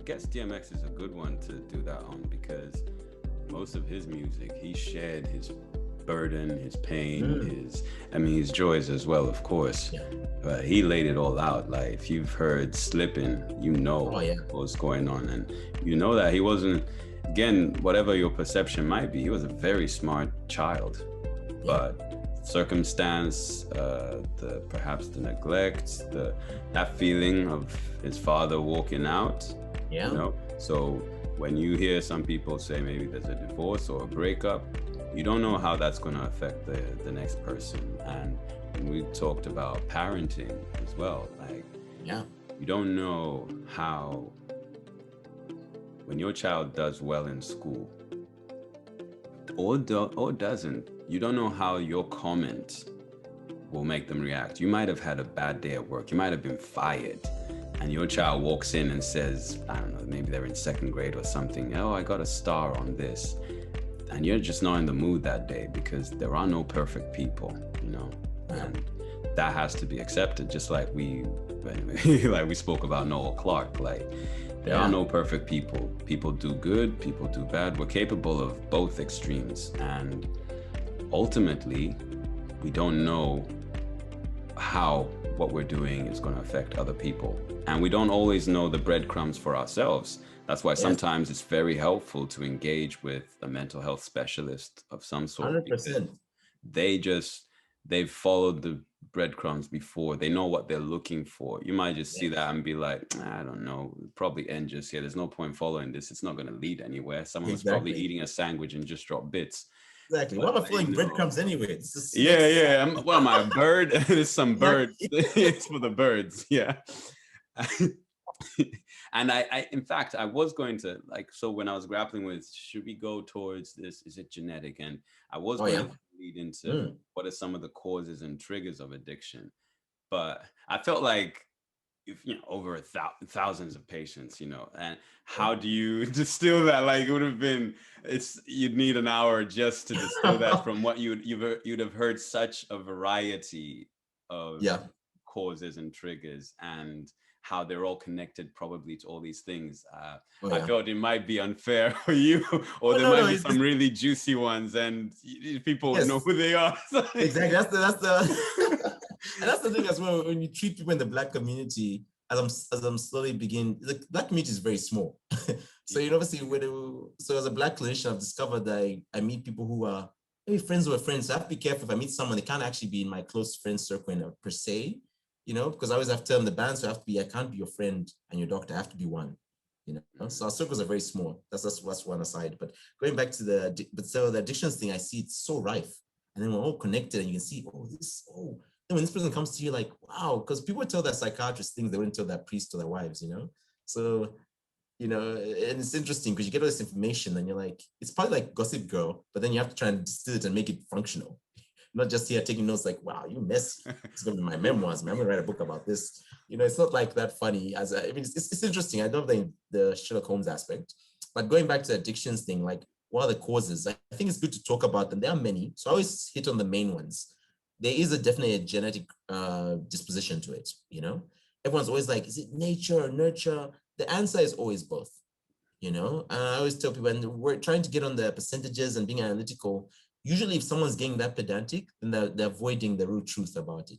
guess DMX is a good one to do that on because most of his music, he shared his burden, his pain, his joys as well, of course. Yeah. But he laid it all out. Like if you've heard Slippin', you know Oh yeah. what's going on, and you know that he wasn't. Again, whatever your perception might be, he was a very smart child, Yeah. but circumstance, the perhaps the neglect, that feeling of his father walking out, Yeah. you know. So when you hear some people say maybe there's a divorce or a breakup, you don't know how that's going to affect the next person. And we talked about parenting as well. Like, Yeah. you don't know how, when your child does well in school or doesn't, you don't know how your comment will make them react. You might have had a bad day at work. You might have been fired. And your child walks in and says, I don't know, maybe they're in second grade or something. Oh, I got a star on this. And you're just not in the mood that day because there are no perfect people, you know, and that has to be accepted. Just like we spoke about Noel Clark, like there are no perfect people. People do good, people do bad. We're capable of both extremes. And ultimately, we don't know how what we're doing is going to affect other people. And we don't always know the breadcrumbs for ourselves. That's why sometimes it's very helpful to engage with a mental health specialist of some sort. 100%. They've followed the breadcrumbs before. They know what they're looking for. You might just see that and be like, I don't know, probably end just here. There's no point following this. It's not going to lead anywhere. Someone was probably eating a sandwich and just dropped bits. Exactly. Why am I following breadcrumbs anyway? What am I, a bird? There's some birds. It's for the birds. Yeah. And I in fact, I was going to so when I was grappling with, should we go towards this? Is it genetic? And I was going to lead into what are some of the causes and triggers of addiction. But I felt like, if over thousands of patients, and how do you distill that? Like it would have been, you'd need an hour just to distill that from what you'd have heard such a variety of causes and triggers and how they're all connected probably to all these things. I felt it might be unfair for you, or there might be some really juicy ones and people know who they are. Exactly. That's the and that's the thing as well. When you treat people in the Black community, as I'm slowly beginning, the Black community is very small. So obviously, so as a Black clinician, I've discovered that I meet people who are maybe friends who are friends. So I have to be careful if I meet someone, they can't actually be in my close friend circle per se, because I always have to tell them the balance. So I can't be your friend and your doctor. I have to be one. So our circles are very small. That's one aside. But going back to the addictions thing, I see it's so rife, and then we're all connected, and you can see, then when this person comes to you, like, wow, because people tell their psychiatrists things they wouldn't tell their priests or their wives, So, and it's interesting because you get all this information, and you're like, it's probably like Gossip Girl, but then you have to try and distill it and make it functional. Not just here taking notes like, wow, you messy. It's going to be my memoirs, man. I'm going to write a book about this. It's not like that funny. It's interesting. I love the Sherlock Holmes aspect. But going back to the addictions thing, like, what are the causes? I think it's good to talk about them. There are many. So I always hit on the main ones. There is definitely a genetic disposition to it. Everyone's always like, is it nature or nurture? The answer is always both. And I always tell people, when we're trying to get on the percentages and being analytical, usually if someone's getting that pedantic, then they're avoiding the real truth about it,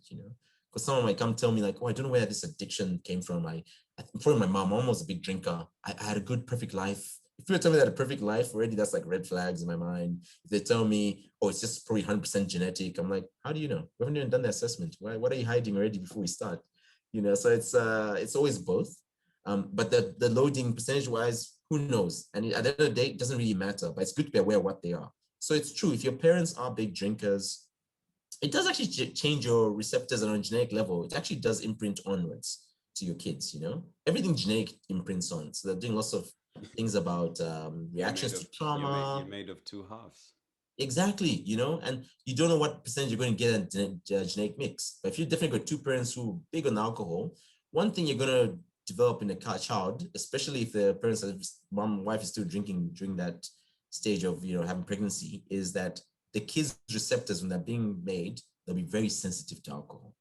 because someone might come tell me like, I don't know where this addiction came from. For my mom, was a big drinker. I had a good, perfect life. If you tell me that a perfect life already, that's like red flags in my mind. If they tell me, it's just probably 100% genetic, I'm like, how do you know? We haven't even done the assessment. What are you hiding already before we start? So it's always both. But the loading percentage-wise, who knows? And at the end of the day, it doesn't really matter, but it's good to be aware of what they are. So it's true, if your parents are big drinkers, it does actually change your receptors, and on a genetic level, it actually does imprint onwards to your kids, Everything genetic imprints on. So they're doing lots of things about reactions to trauma. You're made of two halves. Exactly, and you don't know what percentage you're going to get in a genetic mix. But if you definitely got two parents who are big on alcohol, one thing you're going to develop in a child, especially if the parents, wife is still drinking during that stage of having pregnancy, is that the kids' receptors, when they're being made, they'll be very sensitive to alcohol.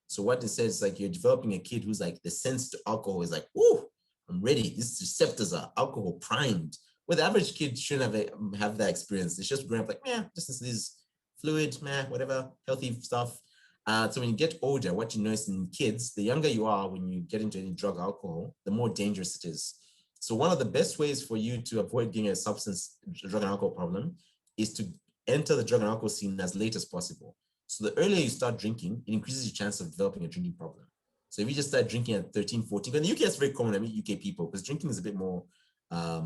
So what it says is like you're developing a kid who's like, the sense to alcohol is like, ooh, I'm ready. These receptors are alcohol primed. Where the average kid shouldn't have that experience. It's just growing up like, yeah, just this fluid, whatever, healthy stuff. So when you get older, what you notice in kids, the younger you are when you get into any drug, alcohol, the more dangerous it is. So one of the best ways for you to avoid getting a substance, drug and alcohol problem is to enter the drug and alcohol scene as late as possible. So the earlier you start drinking, it increases your chance of developing a drinking problem. So if you just start drinking at 13, 14, and the UK is very common, I mean UK people, because drinking is a bit more, I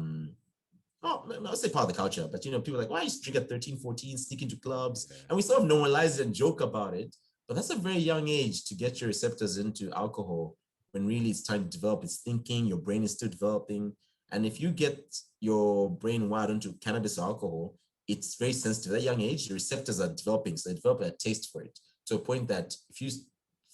would say part of the culture, but people are like, why you drink at 13, 14, sneak into clubs? And we sort of normalize it and joke about it, but that's a very young age to get your receptors into alcohol when really it's time to develop its thinking, your brain is still developing. And if you get your brain wired into cannabis or alcohol, it's very sensitive. At that young age, the receptors are developing, so they develop a taste for it to a point that if you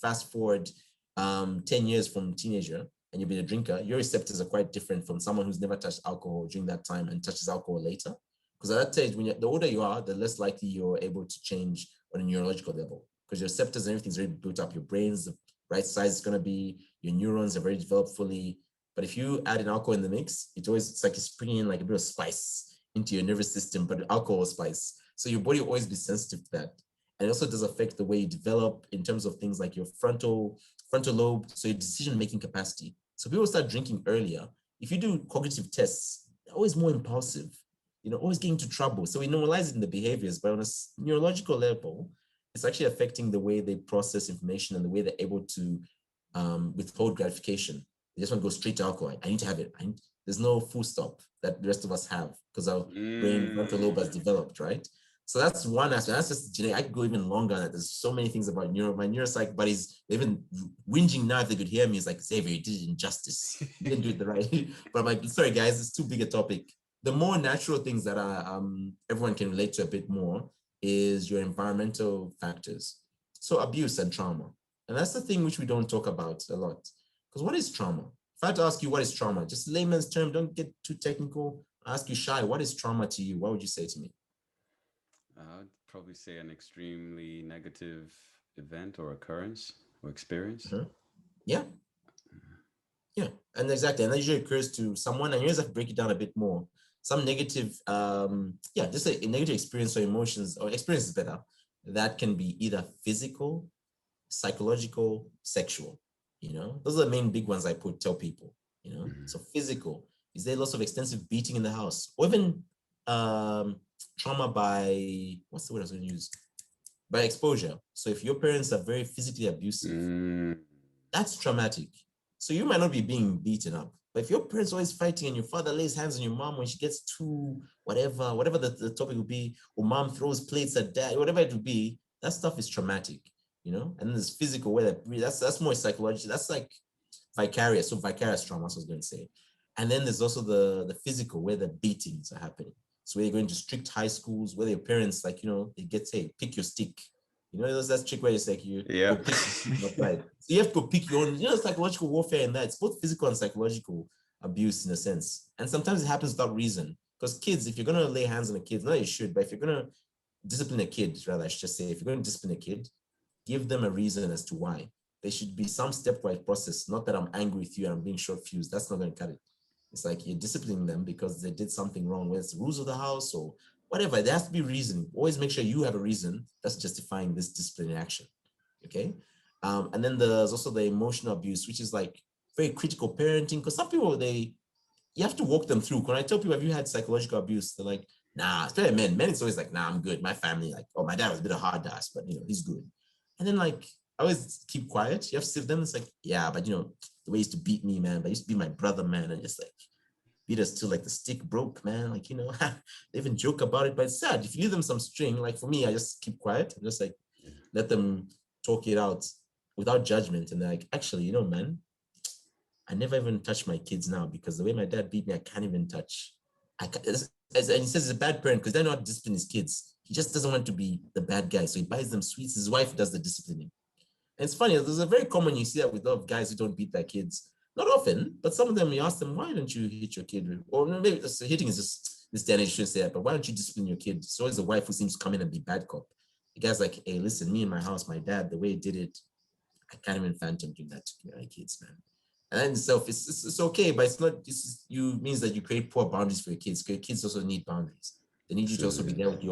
fast forward 10 years from teenager and you've been a drinker, your receptors are quite different from someone who's never touched alcohol during that time and touches alcohol later. Because at that stage, the older you are, the less likely you're able to change on a neurological level, because your receptors and everything's already built up. Your brain's the right size is going to be, your neurons are very developed fully. But if you add an alcohol in the mix, it's like you're bringing in like a bit of spice into your nervous system, but alcohol spice. So your body will always be sensitive to that. And it also does affect the way you develop in terms of things like your frontal lobe, so your decision-making capacity. So people start drinking earlier. If you do cognitive tests, they're always more impulsive, always getting into trouble. So we normalize it in the behaviors, but on a neurological level, it's actually affecting the way they process information and the way they're able to withhold gratification. They just want to go straight to alcohol. I need to have it. There's no full stop that the rest of us have because our brain frontal lobe has developed, right? So that's one aspect. That's just genetic. I could go even longer on that. There's so many things about my neuropsych buddies, they've been whinging now if they could hear me. It's like, Xavier, you did it injustice. You didn't do it the right. But I'm like, sorry guys, it's too big a topic. The more natural things that are everyone can relate to a bit more is your environmental factors. So abuse and trauma. And that's the thing which we don't talk about a lot. Because what is trauma? If I had to ask you what is trauma, just layman's term, don't get too technical. I'll ask you, Shai, what is trauma to you? What would you say to me? I'd probably say an extremely negative event or occurrence or experience. Yeah. Yeah, and exactly. And that usually occurs to someone, and here's to break it down a bit more. Some negative, just a negative experience or emotions, or experience is better, that can be either physical, psychological, sexual. Those are the main big ones I tell people. So physical, is there lots of extensive beating in the house, or even trauma by, what's the word I was going to use? By exposure. So if your parents are very physically abusive, that's traumatic. So you might not be being beaten up, but if your parents are always fighting and your father lays hands on your mom when she gets too whatever the topic will be, or mom throws plates at dad, whatever it would be, that stuff is traumatic, And then there's physical where that's more psychological. That's like vicarious. So vicarious trauma, I was going to say. And then there's also the physical where the beatings are happening. So where you're going to strict high schools, where your parents, they get, say, pick your stick. There's that trick where it's like you go pick your stick. So you have to go pick your own, psychological warfare in that. It's both physical and psychological abuse in a sense. And sometimes it happens without reason. Because kids, if you're going to lay hands on a kid, not you should, but if you're going to discipline a kid, rather, I should just say, if you're going to discipline a kid, give them a reason as to why. There should be some stepwise process, not that I'm angry with you and I'm being short fused. That's not going to cut it. It's like you're disciplining them because they did something wrong, whether it's the rules of the house or whatever. There has to be reason. Always make sure you have a reason that's justifying this disciplinary action. Okay. And then there's also the emotional abuse, which is like very critical parenting. Because some people, you have to walk them through. When I tell people, have you had psychological abuse? They're like, nah, especially men. Men, it's always like, nah, I'm good. My family, my dad was a bit of hard ass, but he's good. And then I always keep quiet. You have to sit with them. It's like, yeah, but the way he used to beat me, man, but he used to be my brother, man. And just beat us till the stick broke, man. They even joke about it, but it's sad. If you leave them some string, for me, I just keep quiet and just let them talk it out without judgment. And they're like, actually, man, I never even touch my kids now because the way my dad beat me, I can't even touch. And he says he's a bad parent because they're not disciplining his kids. He just doesn't want to be the bad guy. So he buys them sweets. His wife does the disciplining. And it's funny, there's a very common, you see that with a lot of guys who don't beat their kids. Not often, but some of them, you ask them, why don't you hit your kid? Or maybe hitting is just this day and age, shouldn't say that, but why don't you discipline your kid? It's always the wife who seems to come in and be bad cop. The guy's like, hey, listen, me in my house, my dad, the way he did it, I can't even phantom doing that to my kids, man. And that in itself, it's okay, but it's not, you means that you create poor boundaries for your kids. Because your kids also need boundaries. They need you to also be there with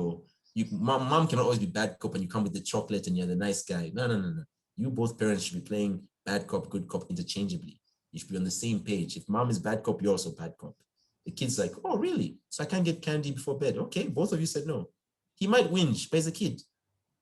mom cannot always be bad cop and you come with the chocolate and you're the nice guy. No. You both parents should be playing bad cop, good cop interchangeably. You should be on the same page. If mom is bad cop, you're also bad cop. The kid's like, oh, really? So I can't get candy before bed. Okay, both of you said no. He might whinge, but he's a kid.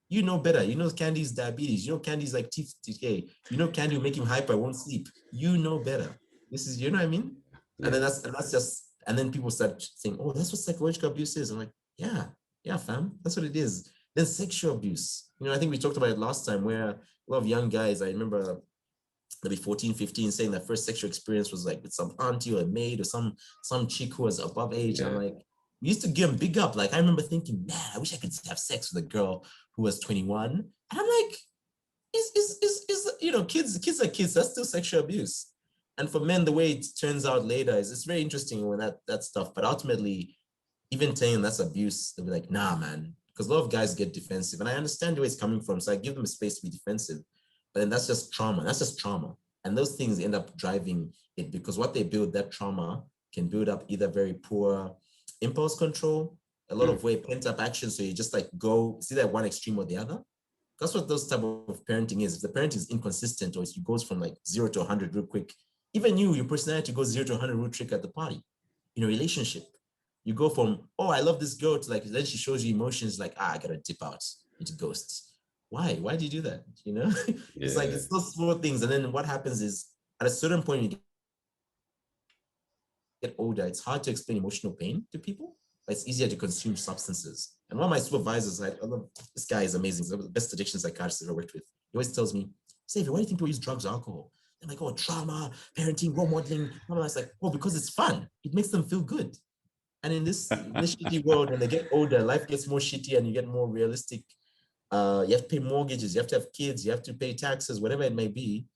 You know better. You know candy is diabetes. You know candy is like teeth decay. You know candy will make him hyper, won't sleep. You know better. This is, you know what I mean? Yeah. And then that's just, and then people start saying, oh, that's what psychological abuse is. I'm like, yeah, fam, that's what it is. Then sexual abuse. You know, I think we talked about it last time where a lot of young guys, I remember maybe 14, 15 saying that first sexual experience was like with some auntie or a maid or some chick who was above age. Yeah. I'm like, we used to give them big up. Like, I remember thinking, man, I wish I could have sex with a girl who was 21. And I'm like, is you know, kids are kids. That's still sexual abuse. And for men, the way it turns out later is it's very interesting when that stuff. But ultimately, even saying that's abuse, they'll be like, nah, man. Because a lot of guys get defensive. And I understand where it's coming from. So I give them a space to be defensive. But then that's just trauma. That's just trauma. And those things end up driving it because what they build, that trauma can build up either very poor impulse control, a lot of way pent up action. So you just like go, see that one extreme or the other. That's what those type of parenting is. If the parent is inconsistent or it goes from like 0 to 100 real quick, even your personality goes 0 to 100 real quick at the party. In a relationship, you go from, oh, I love this girl to like, then she shows you emotions like, I gotta dip out into ghosts. Why do you do that? You know, it's like, it's those small things. And then what happens is at a certain point, you get older, it's hard to explain emotional pain to people, but it's easier to consume substances. And one of my supervisors, this guy is amazing. He's the best addiction psychiatrist I've ever worked with. He always tells me, Xavier, why do you think people use drugs or alcohol? They're like, oh, trauma, parenting, role modeling. And I was like, oh, because it's fun. It makes them feel good. And in this shitty world, when they get older, life gets more shitty and you get more realistic. You have to pay mortgages, you have to have kids, you have to pay taxes, whatever it may be.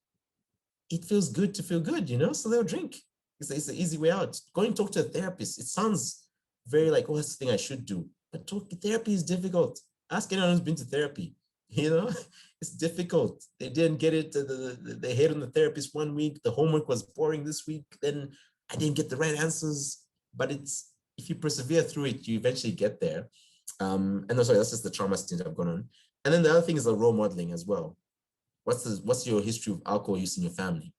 It feels good to feel good, you know? So they'll drink. It's an easy way out. Go and talk to a therapist. It sounds very like, oh, that's the thing I should do. But therapy is difficult. Ask anyone who's been to therapy. You know, it's difficult. They didn't get it. They hate on the therapist 1 week. The homework was boring this week. Then I didn't get the right answers. But if you persevere through it, you eventually get there. And that's just the trauma stint I've gone on. And then the other thing is the role modeling as well. What's your history of alcohol use in your family?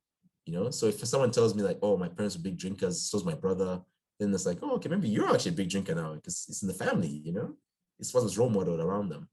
You know, so if someone tells me like, oh, my parents were big drinkers, so's my brother, then it's like, oh, okay, maybe you're actually a big drinker now because it's in the family, you know? It's what was role modeled around them.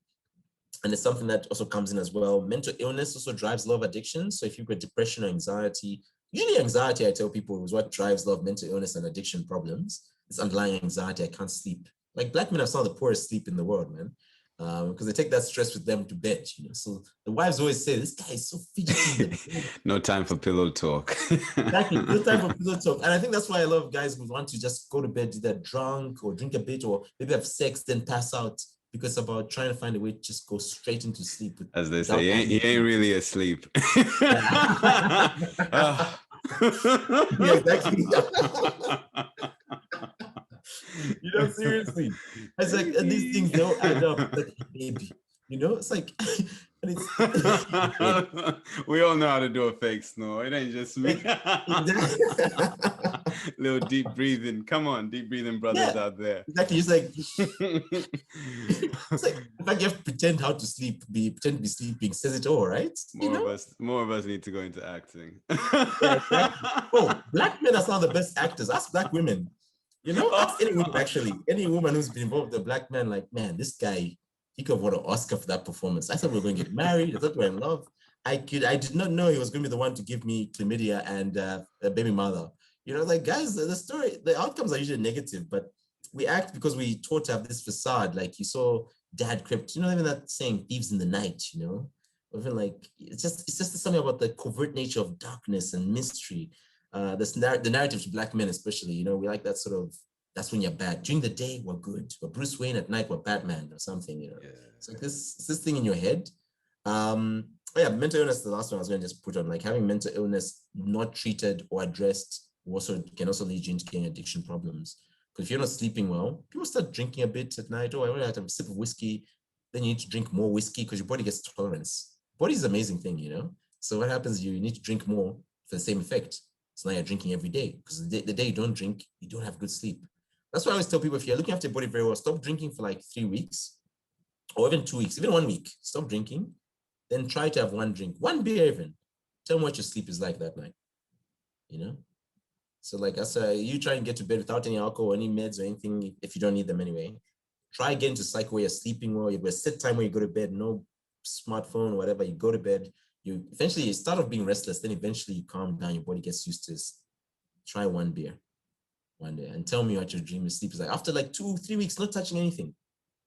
And it's something that also comes in as well. Mental illness also drives a lot of addiction. So if you've got depression or anxiety, usually anxiety, I tell people, is what drives a lot of mental illness and addiction problems. It's underlying anxiety. I can't sleep. Like Black men have some of the poorest sleep in the world, man. Because they take that stress with them to bed, you know. So the wives always say, this guy is so fidgety. No time for pillow talk. Exactly, no time for pillow talk. And I think that's why a lot of guys would want to just go to bed either drunk or drink a bit or maybe have sex, then pass out. Because it's about trying to find a way to just go straight into sleep. As they say, he ain't really asleep. Yeah, exactly. You know, seriously. It's like, and these things don't add up. Like, baby, you know, it's like, and it's we all know how to do a fake snore. It ain't just me. Little deep breathing. Come on, deep breathing brothers out there. Exactly. It's like, in fact, you have to pretend how to sleep, pretend to be sleeping, says it all, right? More of us need to go into acting. Yeah, exactly. Oh, Black men are some of the best actors. Ask Black women. You know, ask any woman, actually, any woman who's been involved with a Black man, like, man, this guy, he could have won an Oscar for that performance. I thought we were going to get married. I thought we were in love. I did not know he was going to be the one to give me chlamydia and a baby mother. You know, like, guys, the outcomes are usually negative, but we act because we taught to have this facade. Like, you saw dad crept, you know, even that saying thieves in the night, you know, even like, it's just something about the covert nature of darkness and mystery. The narrative to Black men, especially, you know, we like that sort of, that's when you're bad. During the day, we're good. We're Bruce Wayne, at night, we're Batman or something, you know. Yeah. It's like this thing in your head. Yeah, mental illness is the last one I was going to just put on, like having mental illness not treated or addressed can also lead you into getting addiction problems. Because if you're not sleeping well, people start drinking a bit at night. Oh, I want to have a sip of whiskey. Then you need to drink more whiskey because your body gets tolerance. Body is an amazing thing, you know. So what happens? You need to drink more for the same effect. So now you're drinking every day, because the day you don't drink, you don't have good sleep. That's why I always tell people, if you're looking after your body very well, stop drinking for like 3 weeks or even 2 weeks, even 1 week. Stop drinking. Then try to have one drink, one beer even. Tell me what your sleep is like that night, you know? So like I said, you try and get to bed without any alcohol, any meds or anything, if you don't need them anyway. Try getting to cycle where you're sleeping well. You have a set time where you go to bed, no smartphone, whatever. You go to bed. You eventually you start off being restless, then eventually you calm down. Your body gets used to this. Try one beer one day and tell me what your dream of sleep is like. After like 2-3 weeks, not touching anything,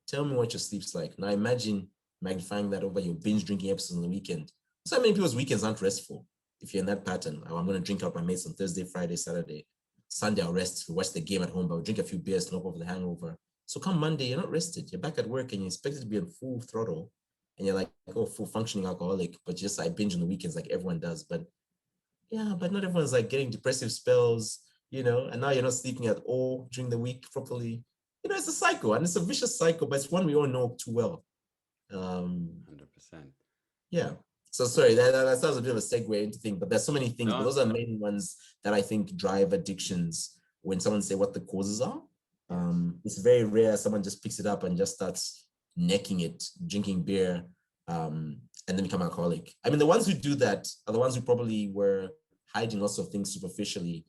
tell me what your sleep's like. Now imagine magnifying that over your binge drinking episodes on the weekend. So many people's weekends aren't restful. If you're in that pattern, oh, I'm going to drink out my mates on Thursday, Friday, Saturday. Sunday, I'll rest, watch the game at home, but I'll drink a few beers, knock off the hangover. So come Monday, you're not rested. You're back at work and you're expected to be on full throttle. And you're like, oh, full functioning alcoholic, but just I binge on the weekends like everyone does. But yeah, but not everyone's like getting depressive spells, and now you're not sleeping at all during the week properly. It's a cycle, and it's a vicious cycle, but it's one we all know too well. 100%. Yeah. So sorry, that sounds a bit of a segue into things, but there's so many things, but those are the main ones that I think drive addictions. When someone say what the causes are, it's very rare someone just picks it up and just starts necking it, drinking beer, and then become alcoholic. I mean, the ones who do that are the ones who probably were hiding lots of things superficially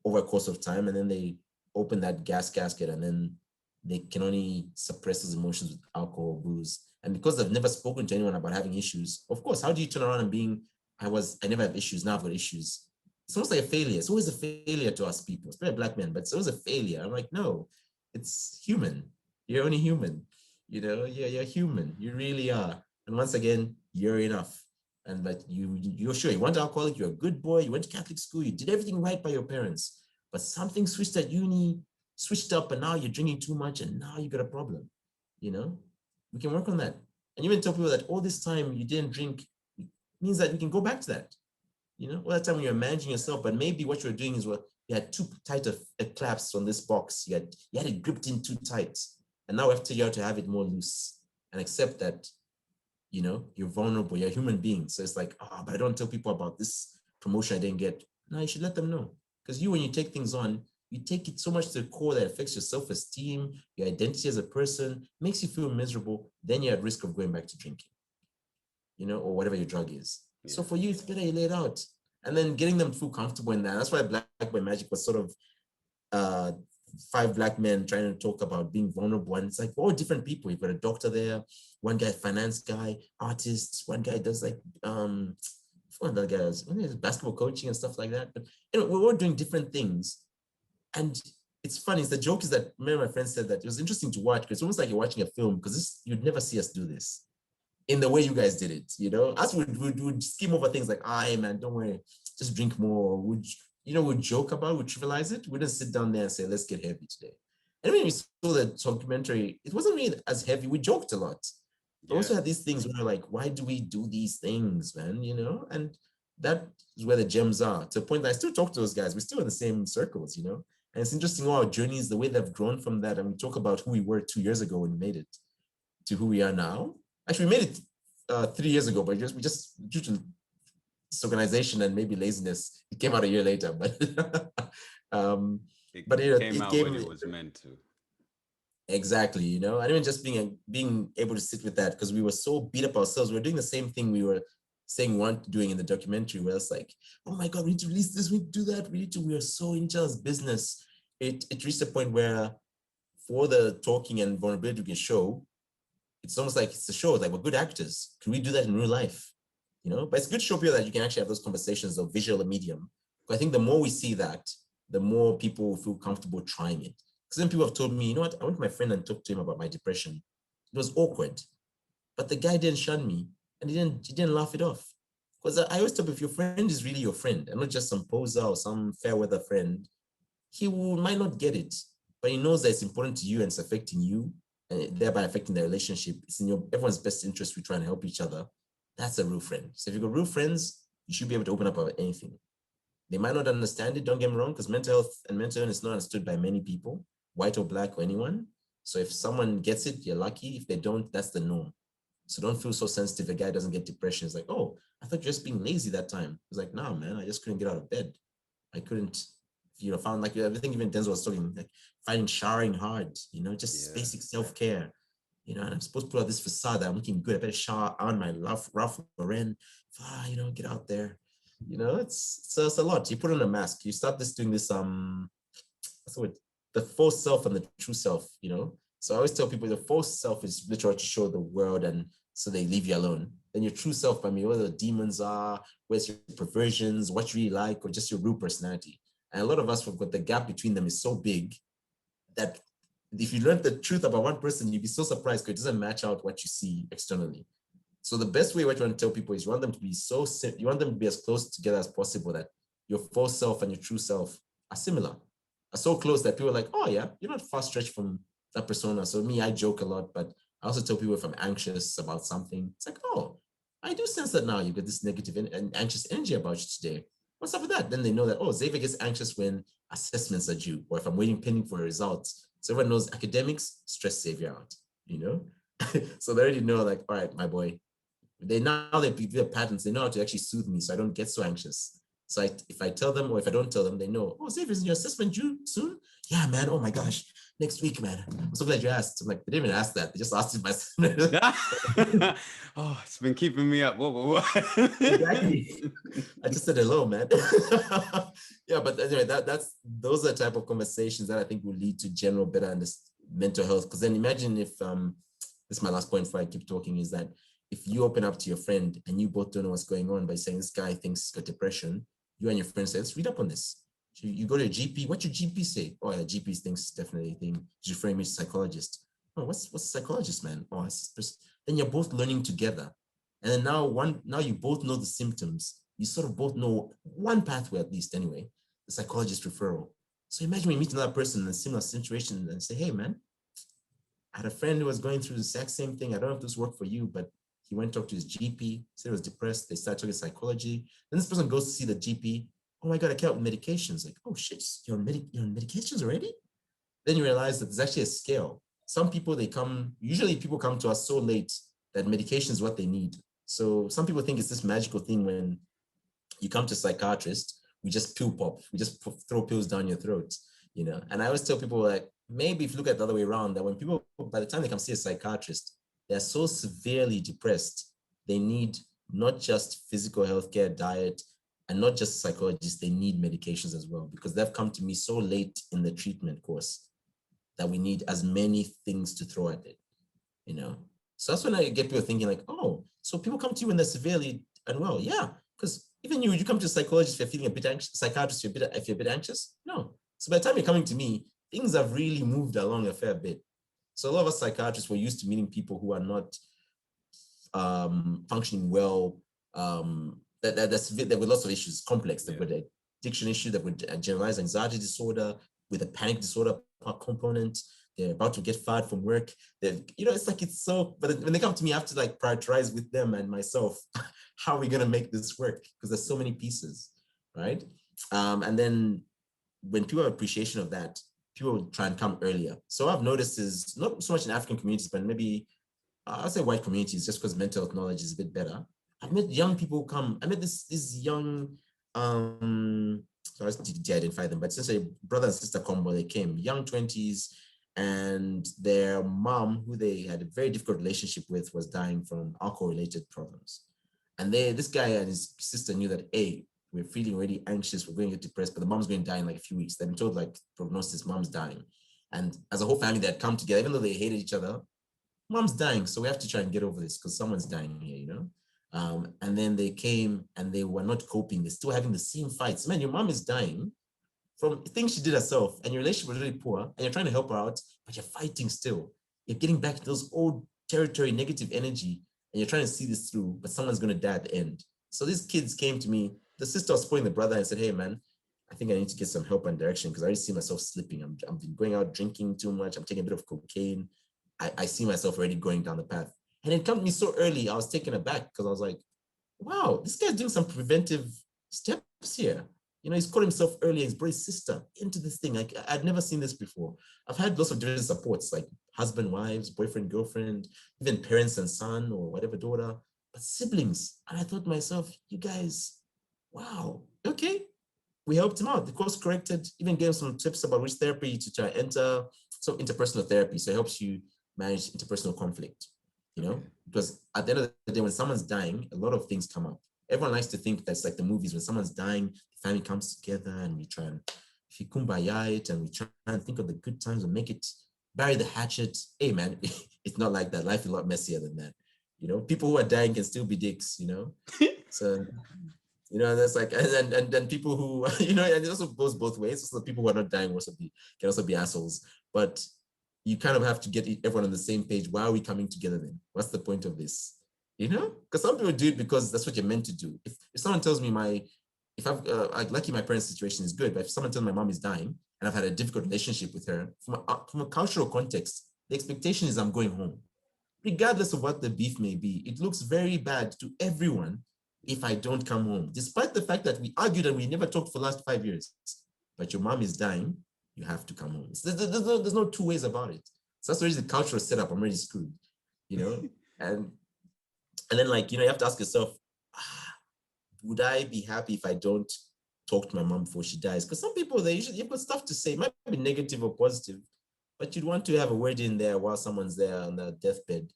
over a course of time, and then they open that gas casket, and then they can only suppress those emotions with alcohol, booze. And because they've never spoken to anyone about having issues, of course, how do you turn around and I never have issues, now I've got issues? It's almost like a failure. It's always a failure to us people, especially black men, but it's always a failure. I'm like, no, it's human. You're only human. You're human. You really are. And once again, you're enough. And but you're sure you weren't alcoholic, you're a good boy, you went to Catholic school, you did everything right by your parents, but something switched at uni, switched up, and now you're drinking too much, and now you got a problem. We can work on that. And even tell people that all this time you didn't drink means that we can go back to that. All that time when you're managing yourself, but maybe what you're doing is you had too tight of a clasp on this box. You had it gripped in too tight. And now we have to figure out to have it more loose and accept that, you're vulnerable, you're a human being. So it's like, but I don't tell people about this promotion I didn't get. No, you should let them know. Because when you take things on, you take it so much to the core that affects your self-esteem, your identity as a person, makes you feel miserable, then you're at risk of going back to drinking, or whatever your drug is. Yeah. So for you, it's better you lay it out. And then getting them to feel comfortable in that. That's why Black Boy Magic was sort of 5 black men trying to talk about being vulnerable. And it's like all different people. You've got a doctor there, one guy, finance guy, artists, one guy does like, one other guy does basketball coaching and stuff like that. But, we're all doing different things. And it's funny. The joke is that many of my friends said that it was interesting to watch because it's almost like you're watching a film because you'd never see us do this in the way you guys did it. Us would skim over things like, hey man, don't worry, just drink more. We'd joke about, we'd trivialize it. We didn't sit down there and say, let's get heavy today. And when we saw the documentary, it wasn't really as heavy. We joked a lot. But also had these things where we're like, why do we do these things, man? And that is where the gems are, to the point that I still talk to those guys. We're still in the same circles, And it's interesting how our journeys, the way they've grown from that. And we talk about who we were 2 years ago when we made it to who we are now. Actually, we made it 3 years ago, but we just due to disorganization and maybe laziness, it came out a year later. But it came out when it was meant to. Exactly, and even just being able to sit with that, because we were so beat up ourselves. We were doing the same thing we were saying we weren't doing in the documentary, where it's like, oh my God, we need to release this, we need to do that, we are so in each other's business. It reached a point where for the talking and vulnerability we can show, it's almost like it's a show, like we're good actors. Can we do that in real life? But it's good to show people that you can actually have those conversations of visual medium. But I think the more we see that, the more people feel comfortable trying it. Because then people have told me, what, I went to my friend and talked to him about my depression. It was awkward, but the guy didn't shun me and he didn't laugh it off. Because I always tell people, if your friend is really your friend and not just some poser or some fair weather friend, might not get it, but he knows that it's important to you and it's affecting you and thereby affecting the relationship. It's in everyone's best interest. We try and help each other. That's a real friend. So if you've got real friends, you should be able to open up about anything. They might not understand it, don't get me wrong, because mental health and mental illness is not understood by many people, white or black or anyone. So if someone gets it, you're lucky. If they don't, that's the norm. So don't feel so sensitive. A guy doesn't get depression. It's like, oh, I thought you're just being lazy that time. It's like, nah, man, I just couldn't get out of bed. I couldn't, found like everything even Denzel was talking, like finding showering hard, just basic self-care, and I'm supposed to put out this facade that I'm looking good. I better shower on my Ralph Lauren, get out there. It's a lot. You put on a mask, you start doing this, so the false self and the true self. So I always tell people the false self is literally to show the world and so they leave you alone. Then your true self, where the demons are, where's your perversions, what you really like, or just your real personality. And a lot of us have got the gap between them is so big that if you learn the truth about one person, you'd be so surprised because it doesn't match out what you see externally. So the best way what you want to tell people is you want them to be as close together as possible that your false self and your true self are similar, are so close that people are like, oh yeah, you're not far stretched from that persona. So me, I joke a lot, but I also tell people if I'm anxious about something, it's like, oh, I do sense that now you've got this negative and anxious energy about you today. What's up with that? Then they know that, oh, Xavier gets anxious when assessments are due, or if I'm pending for a result. So everyone knows academics stress Xavier out, So they already know, like, all right, my boy. They the patterns, they know how to actually soothe me so I don't get so anxious. So if I tell them or if I don't tell them, they know, oh, Xavier, is your assessment due soon? Yeah, man. Oh my gosh. Next week, man. I'm so glad you asked. I'm like, they didn't even ask that. They just asked it myself. Oh, it's been keeping me up. Whoa. Exactly. I just said hello, man. Yeah, but anyway, those are the type of conversations that I think will lead to general better mental health. Because then imagine if this is my last point before I keep talking, is that if you open up to your friend and you both don't know what's going on by saying this guy thinks he's got depression, you and your friend say, let's read up on this. So you go to a GP, what your GP say? Oh, yeah, GP thinks definitely he's referring me to psychologist. Oh, what's a psychologist, man? Oh, then you're both learning together. And then now you both know the symptoms. You sort of both know one pathway at least anyway, the psychologist referral. So imagine when you meet another person in a similar situation and say, hey man, I had a friend who was going through the exact same thing. I don't know if this worked for you, but he went to talk to his GP, said he was depressed. They started talking psychology. Then this person goes to see the GP. Oh my God, I can't with medications. Like, oh shit, you're on medications already? Then you realize that there's actually a scale. Some people, usually people come to us so late that medication is what they need. So some people think it's this magical thing when you come to a psychiatrist, we just pill pop, we just throw pills down your throat, And I always tell people, like, maybe if you look at the other way around, that when people, by the time they come see a psychiatrist, they're so severely depressed, they need not just physical healthcare, diet, and not just psychologists, they need medications as well, because they've come to me so late in the treatment course that we need as many things to throw at it, So that's when I get people thinking like, oh, so people come to you when they're severely unwell. Yeah, because even you come to a psychologist if you're feeling a bit anxious, psychiatrist if you're a bit anxious. No. So by the time you're coming to me, things have really moved along a fair bit. So a lot of us psychiatrists were used to meeting people who are not functioning well, that's with lots of issues, complex. They've got an addiction issue, they've got a generalized anxiety disorder with a panic disorder component. They're about to get fired from work. It's like it's so, but when they come to me, I have to like prioritize with them and myself, how are we going to make this work? Because there's so many pieces, right? And then when people have appreciation of that, people will try and come earlier. So what I've noticed is not so much in African communities, but maybe I'll say white communities, just because mental health knowledge is a bit better. I've met young people come. I met this young, so I was to de-identify them, but essentially brother and sister combo. They came young 20s, and their mom, who they had a very difficult relationship with, was dying from alcohol-related problems. And this guy and his sister knew that, hey, we're feeling really anxious, we're going to get depressed, but the mom's going to die in like a few weeks. They've been told like prognosis, mom's dying. And as a whole family, they had come together, even though they hated each other, mom's dying, so we have to try and get over this because someone's dying here, and then they came and they were not coping. They're still having the same fights. Man, your mom is dying from things she did herself, and your relationship was really poor, and you're trying to help her out, but you're fighting still. You're getting back to those old territory, negative energy, and you're trying to see this through, but someone's going to die at the end. So these kids came to me. The sister was supporting the brother and said, hey, man, I think I need to get some help and direction because I already see myself slipping. I'm going out drinking too much. I'm taking a bit of cocaine. I see myself already going down the path. And it came to me so early, I was taken aback because I was like, wow, this guy's doing some preventive steps here. He's caught himself early and he's brought his sister into this thing. Like, I'd never seen this before. I've had lots of different supports, like husband, wives, boyfriend, girlfriend, even parents and son or whatever daughter, but siblings. And I thought to myself, you guys, wow, okay. we helped him out. The course corrected, even gave him some tips about which therapy to try enter. So interpersonal therapy. So it helps you manage interpersonal conflict, you know, because at the end of the day, when someone's dying, a lot of things come up. Everyone likes to think that's like the movies. When someone's dying, the family comes together and we try and kumbaya it, and we try and think of the good times and make it, bury the hatchet. Hey man, it's not like that. Life is a lot messier than that. You know, people who are dying can still be dicks, you know. So you know, that's like, and then people who, you know, and it also goes both ways. So people who are not dying can also be assholes. But you kind of have to get everyone on the same page. Why are we coming together then? What's the point of this? You know, because some people do it because that's what you're meant to do. If someone tells me if I've lucky my parents' situation is good, but if someone tells my mom is dying and I've had a difficult relationship with her, from a cultural context, the expectation is I'm going home, regardless of what the beef may be. It looks very bad to everyone if I don't come home, despite the fact that we argued and we never talked for the last 5 years. But your mom is dying, you have to come home. There's no two ways about it. So that's already the cultural setup. I'm already screwed, you know? And then, like, you know, you have to ask yourself, would I be happy if I don't talk to my mom before she dies? Because some people, you've got stuff to say. It might be negative or positive, but you'd want to have a word in there while someone's there on the deathbed.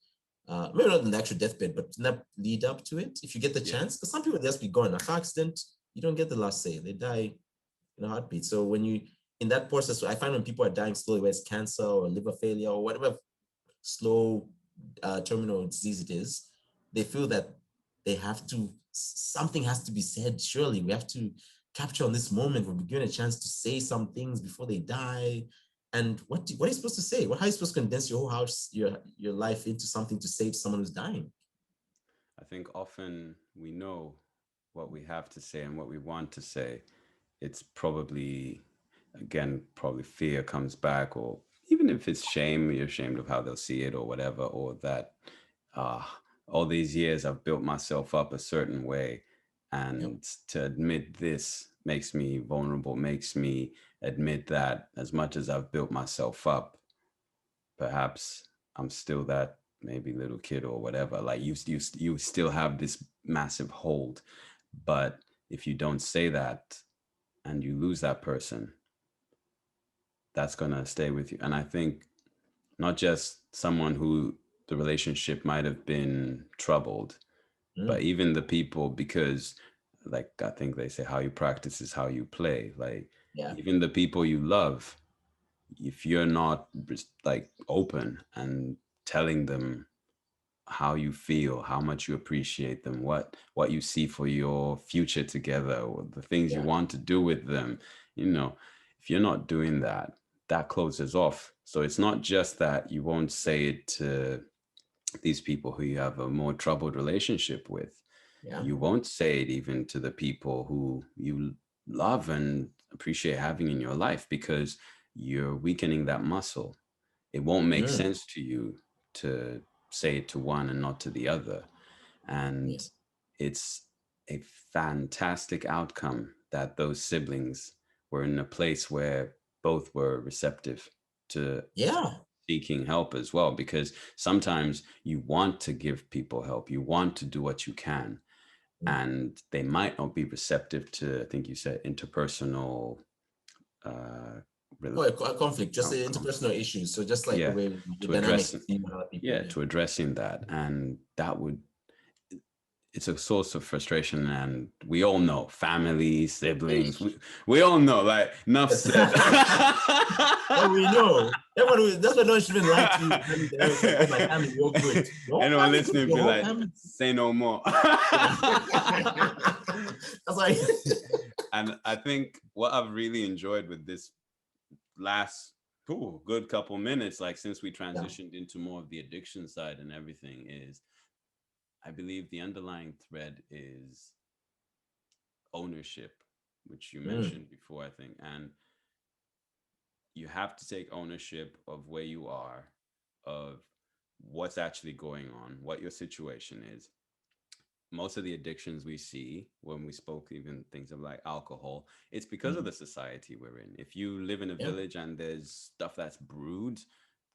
Maybe not on the actual deathbed, but not lead up to it if you get the chance. Because some people just be gone. A car accident, you don't get the last say. They die in a heartbeat. So when you, in that process, I find when people are dying slowly, whether it's cancer or liver failure or whatever slow terminal disease it is, they feel that they have to, something has to be said. Surely we have to capture on this moment when we're given a chance to say some things before they die. And what are you supposed to say? How are you supposed to condense your whole house, your life into something to say to someone who's dying? I think often we know what we have to say and what we want to say. It's probably, again, probably fear comes back, or even if it's shame, you're ashamed of how they'll see it or whatever, or that all these years I've built myself up a certain way. And to admit this makes me vulnerable, makes me admit that as much as I've built myself up, perhaps I'm still that maybe little kid or whatever. Like you still have this massive hold. But if you don't say that and you lose that person, that's going to stay with you. And I think not just someone who the relationship might have been troubled, but even the people, because like I think they say how you practice is how you play. Like even the people you love, if you're not like open and telling them how you feel, how much you appreciate them, what you see for your future together, or the things you want to do with them, you know, if you're not doing that, that closes off. So it's not just that you won't say it to these people who you have a more troubled relationship with. You won't say it even to the people who you love and appreciate having in your life, because you're weakening that muscle. It won't make sense to you to say it to one and not to the other. And it's a fantastic outcome that those siblings were in a place where both were receptive to seeking help as well, because sometimes you want to give people help, you want to do what you can, and they might not be receptive to, I think you said, interpersonal a conflict, just interpersonal issues. So just like the way the to dynamics addressing between other people. to addressing that. And that would, it's a source of frustration. And we all know family, siblings, we all know, like enough said. Oh, we know. Everyone, that's why no one should even lie to you. Like, oh, my family, you're good. Anyone listening be like, say no more. That's why. And I think what I've really enjoyed with this last good couple minutes, like since we transitioned into more of the addiction side and everything, is I believe the underlying thread is ownership, which you mentioned before, I think. And you have to take ownership of where you are, of what's actually going on, what your situation is. Most of the addictions we see, when we spoke even things of like alcohol, it's because of the society we're in. If you live in a village and there's stuff that's brewed,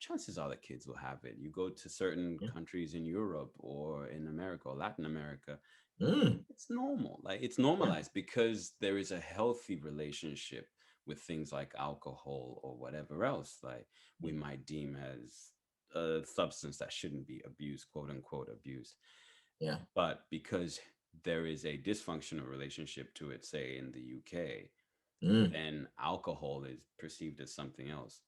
chances are the kids will have it. You go to certain countries in Europe or in America or Latin America, It's normal. Like it's Yeah. normalized because there is a healthy relationship with things like alcohol or whatever else like we might deem as a substance that shouldn't be abused, quote unquote abused. Yeah. But because there is a dysfunctional relationship to it, say in the UK, Mm. then alcohol is perceived as something else.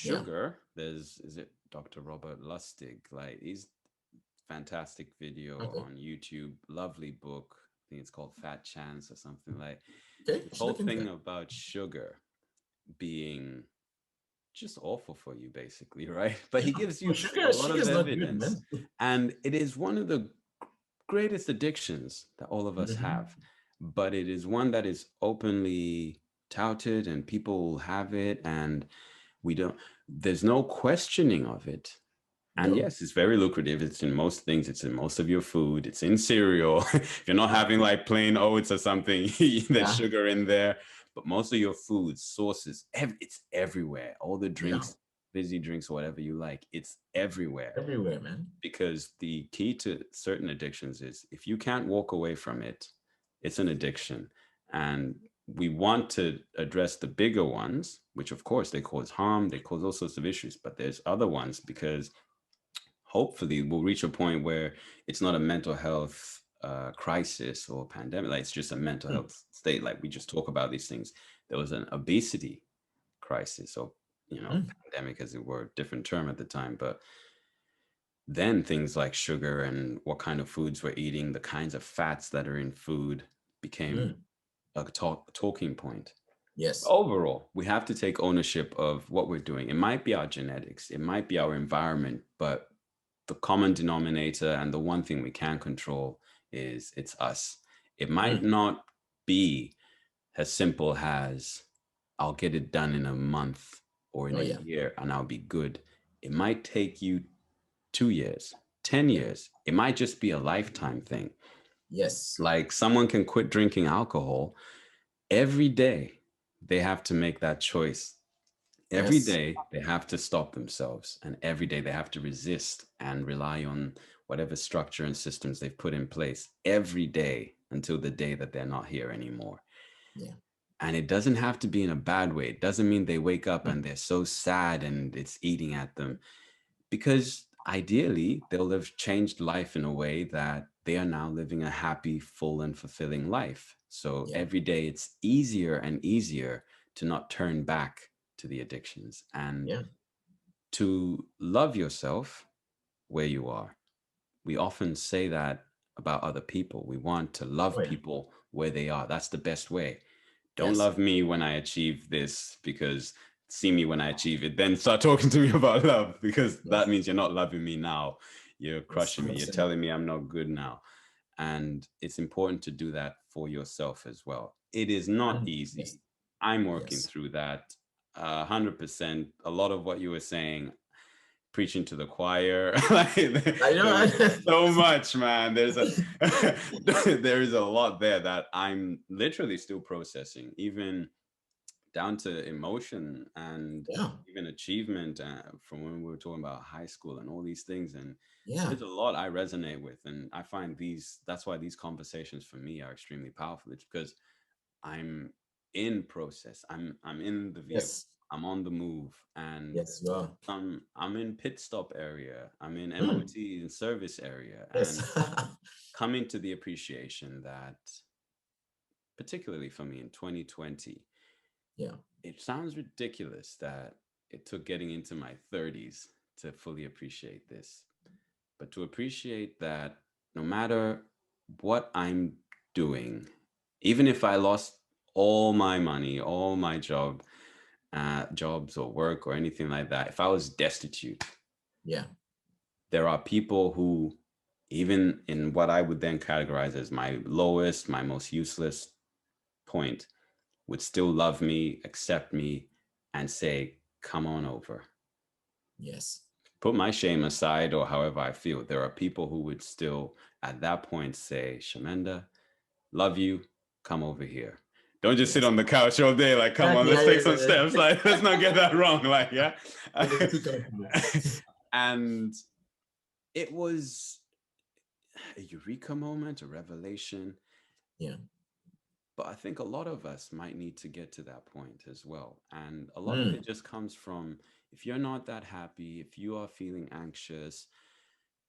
Yeah. Sugar, there's is it Dr. Robert Lustig, like he's fantastic video Okay. on YouTube, lovely book. I think it's called Fat Chance or something like Okay. I this should whole look into thing that. about sugar being just awful for you, basically, right? But Yeah. he gives Oh, you a sugar, lot sugar of is not good, evidence, man. and it is one of the greatest addictions that all of us Hmm. have, but it is one that is openly touted and people have it, and we don't, there's no questioning of it. And No. yes, it's very lucrative. It's in most things. It's in most of your food. It's in cereal. If you're not Yeah. having like plain oats or something, there's Yeah. sugar in there. But most of your food sources, it's everywhere. All the Yeah. drinks, fizzy drinks, whatever you like, it's everywhere. Everywhere, man. Because the key to certain addictions is if you can't walk away from it, it's an addiction. And we want to address the bigger ones, which of course they cause harm, they cause all sorts of issues. But there's other ones because hopefully we'll reach a point where it's not a mental health crisis or pandemic, like it's just a mental Mm. health state, like we just talk about these things. There was an obesity crisis, or Mm. pandemic as it were, different term at the time. But then things like sugar and what kind of foods we're eating, the kinds of fats that are in food became Mm. a talking point. Yes. Overall, we have to take ownership of what we're doing. It might be our genetics, it might be our environment, but the common denominator and the one thing we can control is it's us. It might Mm. not be as simple as I'll get it done in a month or in Oh, a yeah. year and I'll be good. It might take you 2 years, 10 Yeah. years. It might just be a lifetime thing. Yes. Like someone can quit drinking alcohol every day. They have to make that choice. Every Yes. day they have to stop themselves, and every day they have to resist and rely on whatever structure and systems they've put in place every day until the day that they're not here anymore. Yeah. And it doesn't have to be in a bad way. It doesn't mean they wake up Mm. and they're so sad and it's eating at them, because ideally they'll have changed life in a way that they are now living a happy, full, and fulfilling life. So Yeah. every day it's easier and easier to not turn back to the addictions and Yeah. to love yourself where you are. We often say that about other people. We want to Oh, love yeah. people where they are. That's the best way. Don't Yes. love me when I achieve this, because see me when I achieve it. Then start talking to me about love, because that Yes. means you're not loving me now. You're Yes. crushing me. You're 100%. telling me I'm not good now. And it's important to do that for yourself as well. It is not Yes. easy. I'm working Yes. through that 100%. A lot of what you were saying, preaching to the choir. Like, I know. there is so much, man. There's a there is a lot there that I'm literally still processing, even down to emotion and Yeah. even achievement from when we were talking about high school and all these things. And Yeah. there's a lot I resonate with, and I find these. That's why these conversations for me are extremely powerful. It's because I'm in process. I'm in the vehicle. Yes. I'm on the move, and Yes, you are. I'm in pit stop area. I'm in Mm. MOT and service area, Yes. and coming to the appreciation that, particularly for me in 2020, Yeah. it sounds ridiculous that it took getting into my 30s to fully appreciate this, but to appreciate that no matter what I'm doing, even if I lost all my money, all my jobs or work or anything like that, if I was destitute, Yeah. there are people who, even in what I would then categorize as my lowest, my most useless point, would still love me, accept me, and say, come on over. Yes. Put my shame aside or however I feel. There are people who would still at that point say, Shamenda, love you, come over here. Don't just sit Yes. on the couch all day. Like, come on, Exactly. let's Yeah, take yeah, some yeah, steps. Like, let's not get that wrong. Like, yeah. yeah. Too comfortable. And it was a eureka moment, a revelation. Yeah. But I think a lot of us might need to get to that point as well. And a lot of Mm. it just comes from, if you're not that happy, if you are feeling anxious,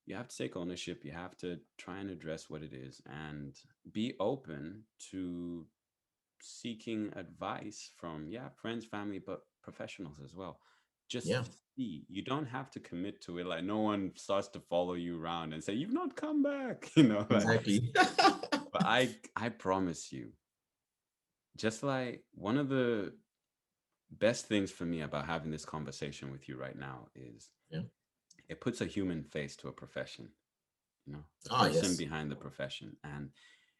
you have to take ownership. You have to try and address what it is and be open to seeking advice from, yeah, friends, family, but professionals as well. Just Yeah. to see, you don't have to commit to it. Like, no one starts to follow you around and say, you've not come back, like, Exactly. but I promise you, just like one of the best things for me about having this conversation with you right now is Yeah. it puts a human face to a profession, the Ah, person yes. behind the profession. And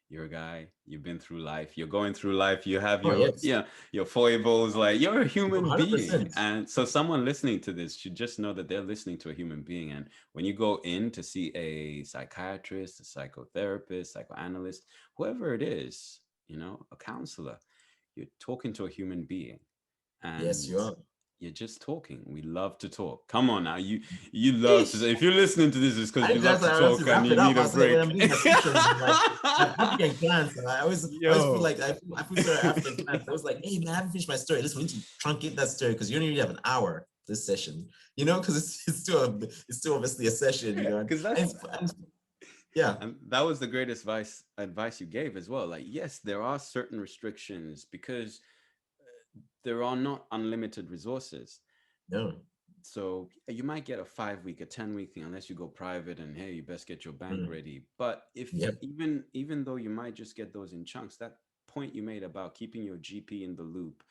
you're a guy, you've been through life, you're going through life, you have Oh, your, yes. your foibles, like you're a human being. 100%. And so someone listening to this should just know that they're listening to a human being. And when you go in to see a psychiatrist, a psychotherapist, psychoanalyst, whoever it is, a counselor, you're talking to a human being. Yes, And you are. you're just talking. We love to talk. Come on now, you love to. Ish. If you're listening to this, it's because I you love just to I want to talk and wrap you it up. need a I said when break. I'm doing my sessions with my African clients, I always feel Yo, like I feel sorry African clients. I was like, hey man, I haven't finished my story. Listen, we need to truncate that story because you only really have an hour this session. Because it's still obviously a session. because And yeah, and that was the great advice you gave as well. Like, yes, there are certain restrictions because there are not unlimited resources. no, So you might get a 5 week, a 10 week thing, unless you go private and hey, you best get your bank mm, ready. But if yep, even though you might just get those in chunks, that point you made about keeping your GP in the loop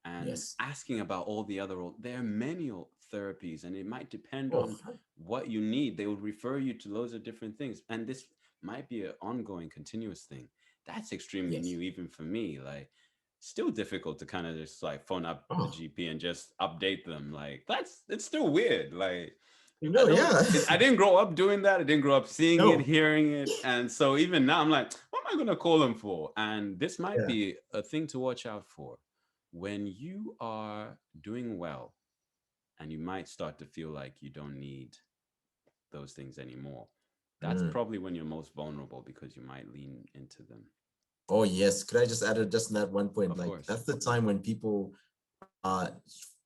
and yes, asking about all the other, there are many therapies, and it might depend oh, on what you need. They will refer you to loads of different things, and this might be an ongoing, continuous thing. That's extremely yes, new, even for me. Like, still difficult to kind of just like phone up the oh, GP and just update them. Like, it's still weird. Like, yeah, I didn't grow up doing that. I didn't grow up seeing it, no, hearing it. And so even now I'm like, what am I going to call them for? And this might yeah, be a thing to watch out for when you are doing well, and you might start to feel like you don't need those things anymore. That's mm. probably when you're most vulnerable because you might lean into them. Oh yes. Could I just add just that one point? Of Like course. that's the time when people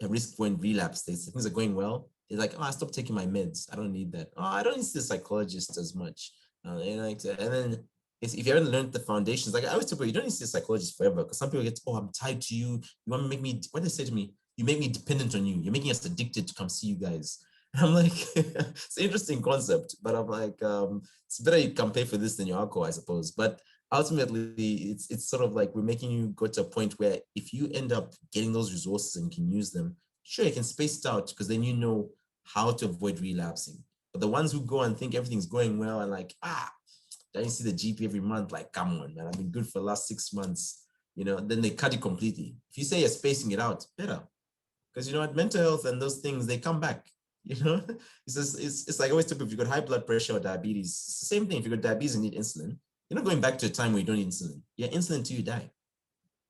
risk going relapse. Things are going well. They're like, oh, I stopped taking my meds. I don't need that. Oh, I don't need the psychologist as much. And then if you haven't learned the foundations, like I always tell people, you don't need to see a psychologist forever because some people get, oh, I'm tied to you. You want to make me, what they say to me, you make me dependent on you. You're making us addicted to come see you guys. And I'm like, it's an interesting concept, but I'm like, it's better you can pay for this than your alcohol, I suppose. But ultimately it's sort of like we're making you go to a point where if you end up getting those resources and you can use them, sure, you can space it out because then you know how to avoid relapsing. But the ones who go and think everything's going well and like, don't you see the GP every month? Like, come on, man, I've been good for the last 6 months, then they cut it completely. If you say you're spacing it out, better. Because mental health and those things, they come back. It's just, it's like I always tell people, if you got high blood pressure or diabetes, it's the same thing. If you got diabetes and need insulin, you're not going back to a time where you don't need insulin. You're insulin till you die.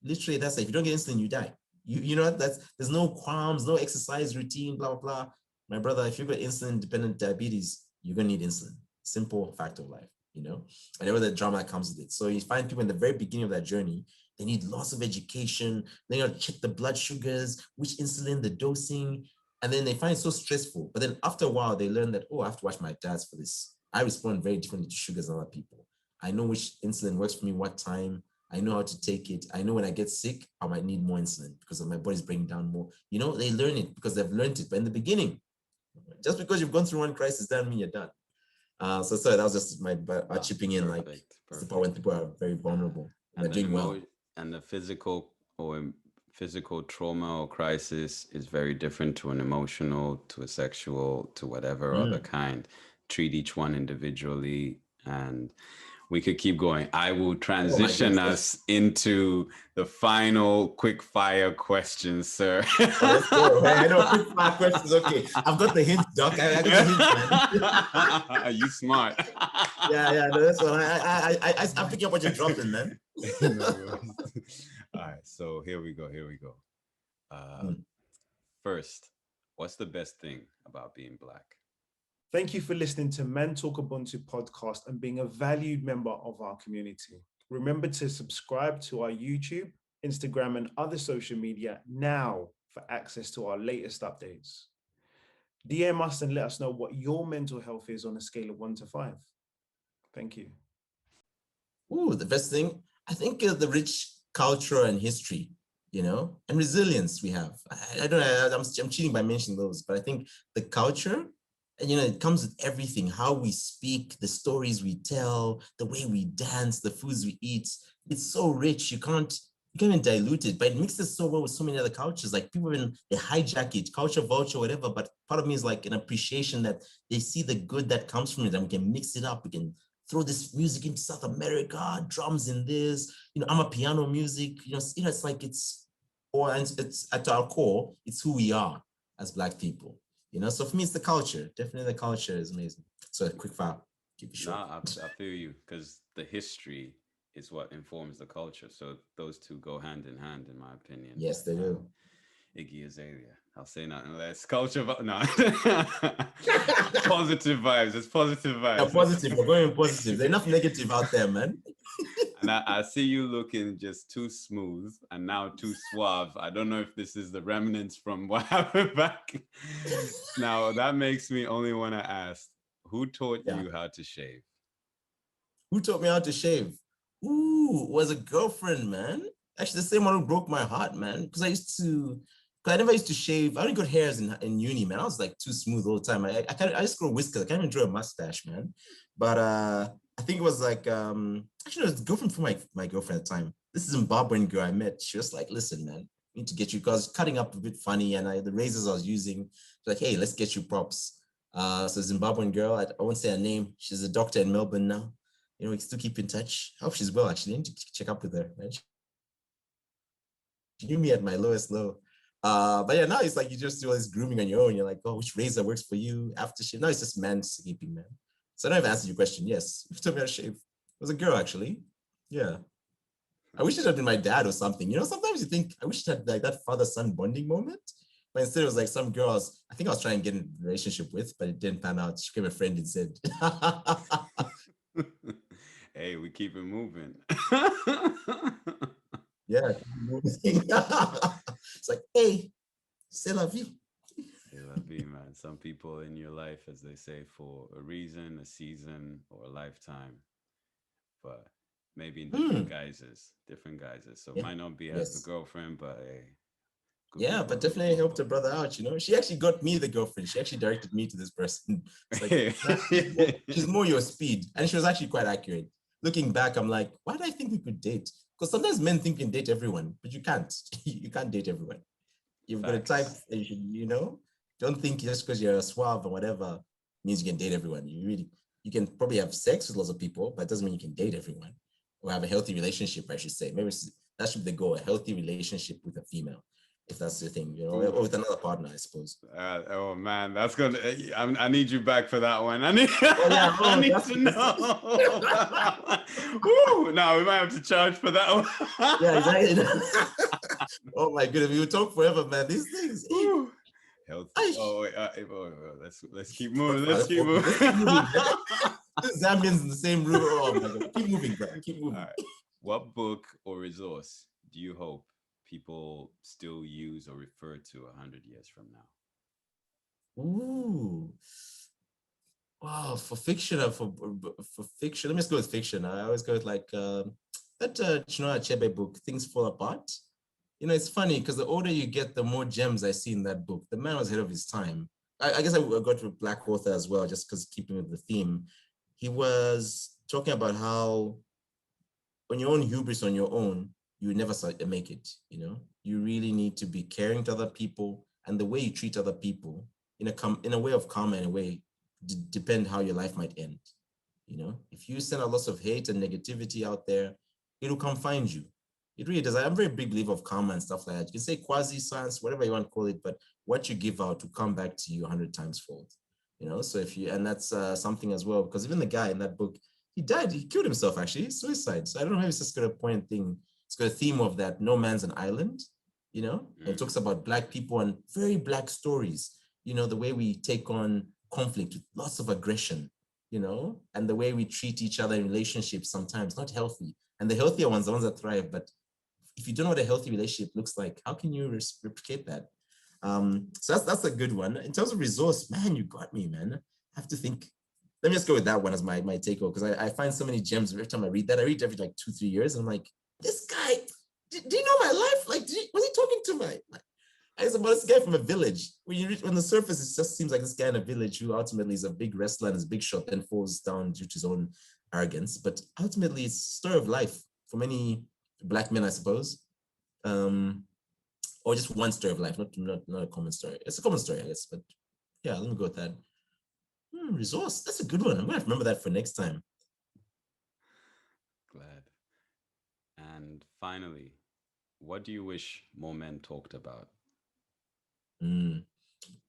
Literally, that's it. If you don't get insulin, you die. That's there's no qualms, no exercise routine, blah, blah, blah. My brother, if you've got insulin dependent diabetes, you're gonna need insulin. Simple fact of life, I know the drama that comes with it. So you find people in the very beginning of that journey, they need lots of education. They gotta check the blood sugars, which insulin, the dosing, and then they find it so stressful. But then after a while, they learn that, oh, I have to watch my dads for this. I respond very differently to sugars than other people. I know which insulin works for me, what time. I know how to take it. I know when I get sick, I might need more insulin because of my body's breaking down more. They learn it because they've learned it. But in the beginning, just because you've gone through one crisis doesn't mean you're done. So sorry, that was just my Wow, chipping in. Like perfect, it's the part when perfect. people are very vulnerable and And they're doing well. the physical trauma or crisis is very different to an emotional, to a sexual, to whatever other Mm. kind. Treat each one individually, and we could keep going. I will Oh my transition goodness. us into the final quick fire questions, sir. Oh, let's go. Hey, I know quick fire questions. Okay, I've got the hint, Doc. I got the hint, man. Are you smart? Yeah. No, that's one. I'm picking up what you're dropping, man. No worries. All right, so here we go. Here we go. Uh, Mm. First, what's the best thing about being black? Thank you for listening to Men Talk Ubuntu podcast and being a valued member of our community. Remember to subscribe to our YouTube, Instagram, and other social media now for access to our latest updates. DM us and let us know what your mental health is on a scale of 1 to 5. Thank you. Ooh, the best thing, I think, is the rich culture and history, and resilience we have. I don't know, I'm cheating by mentioning those, but I think the culture, and it comes with everything, how we speak, the stories we tell, the way we dance, the foods we eat. It's so rich. You can't even dilute it, but it mixes so well with so many other cultures. Like people, they hijack it, culture vulture, whatever. But part of me is like an appreciation that they see the good that comes from it, and we can mix it up. We can throw this music into South America, drums in this, Amapiano music. It's like it's at our core, it's who we are as Black people. So for me, it's the culture. Definitely the culture is amazing. So a quick file, keep it short. Nah, I feel you, because the history is what informs the culture. So those two go hand in hand, in my opinion. Yes, they do. Iggy Azalea. I'll say nothing less. Culture, no. Positive vibes. It's positive vibes. Yeah, positive. We're going positive. There's enough negative out there, man. And I see you looking just too smooth and now too suave. I don't know if this is the remnants from what happened back. Now, that makes me only want to ask, who taught you how to shave? Who taught me how to shave? Ooh, was a girlfriend, man. Actually, the same one who broke my heart, man. Because I never used to shave. I only got hairs in uni, man. I was like too smooth all the time. I just grow whiskers. I can't even draw a mustache, man. But I think it was like, actually, it was a girlfriend for my girlfriend at the time. This is a Zimbabwean girl I met. She was like, listen, man, I need to get you, because cutting up a bit funny, and the razors I was using, like, hey, let's get you props. So Zimbabwean girl, I won't say her name. She's a doctor in Melbourne now. We can still keep in touch. I hope she's well, actually. I need to check up with her, man. She knew me at my lowest low. But yeah, now it's like you just do all this grooming on your own. You're like, oh, which razor works for you after shave? Now it's just manscaping, man. So I don't have to answer your question. Yes, you told me how to shave. It was a girl, actually. Yeah. I wish it had been my dad or something. Sometimes you think, I wish it had like that father-son bonding moment. But instead it was like some girl I think I was trying to get in a relationship with, but it didn't pan out. She became a friend instead. Hey, we keep it moving. Yeah. It's like, hey, c'est la vie. C'est la vie, man. Some people in your life, as they say, for a reason, a season, or a lifetime. But maybe in different guises. So it might not be as the girlfriend, but hey. Yeah, but definitely helped her brother out, She actually got me the girlfriend. She actually directed me to this person. It's like, she's more your speed. And she was actually quite accurate. Looking back, I'm like, why did I think we could date? Because sometimes men think you can date everyone, but you can't. You can't date everyone. You've got a type, don't think just because you're a suave or whatever means you can date everyone. You can probably have sex with lots of people, but it doesn't mean you can date everyone or have a healthy relationship, I should say. Maybe that should be the goal, a healthy relationship with a female, if that's the thing, or with another partner, I suppose. Oh man, that's gonna. I need you back for that one. I need to know. Woo! Now we might have to charge for that one. Yeah, exactly. Oh my goodness, we will talk forever, man. These things. Healthy. Oh wait, let's keep moving. Let's keep moving. Zambians in the same room. Oh my god, keep moving, bro. Keep moving. Right. What book or resource do you hope people still use or refer to 100 years from now? Ooh. Wow, for fiction, for fiction, let me just go with fiction. I always go with like that Chinua Achebe book, Things Fall Apart. It's funny because the older you get, the more gems I see in that book. The man was ahead of his time. I guess I got to a Black author as well, just because keeping with the theme. He was talking about how when you own hubris on your own, you never make it, You really need to be caring to other people, and the way you treat other people in a way of karma, in a way, depend how your life might end. If you send a lot of hate and negativity out there, it'll come find you. It really does. I'm a very big believer of karma and stuff like that. You can say quasi-science, whatever you want to call it, but what you give out will come back to you 100 times fold. So and that's something as well, because even the guy in that book, he killed himself, actually, suicide. So I don't know if it's just got a point thing. It's got a theme of that no man's an island, And it talks about Black people and very Black stories, the way we take on conflict, with lots of aggression, you know, and the way we treat each other in relationships sometimes not healthy. And the healthier ones, the ones that thrive. But if you don't know what a healthy relationship looks like, how can you replicate that? So that's a good one. In terms of resource, man, you got me, man. I have to think. Let me just go with that one as my takeover, because I find so many gems every time I read that. I read every like 2-3 years, and I'm like, this guy, do you know my life? Like, was he talking to my it's about this guy from a village. When you read on the surface, it just seems like this guy in a village who ultimately is a big wrestler and is a big shot, then falls down due to his own arrogance. But ultimately, it's a story of life for many Black men, I suppose. Or just one story of life, not a common story. It's a common story, I guess. But yeah, let me go with that. Resource, that's a good one. I'm gonna have to remember that for next time. Glad. And finally, what do you wish more men talked about?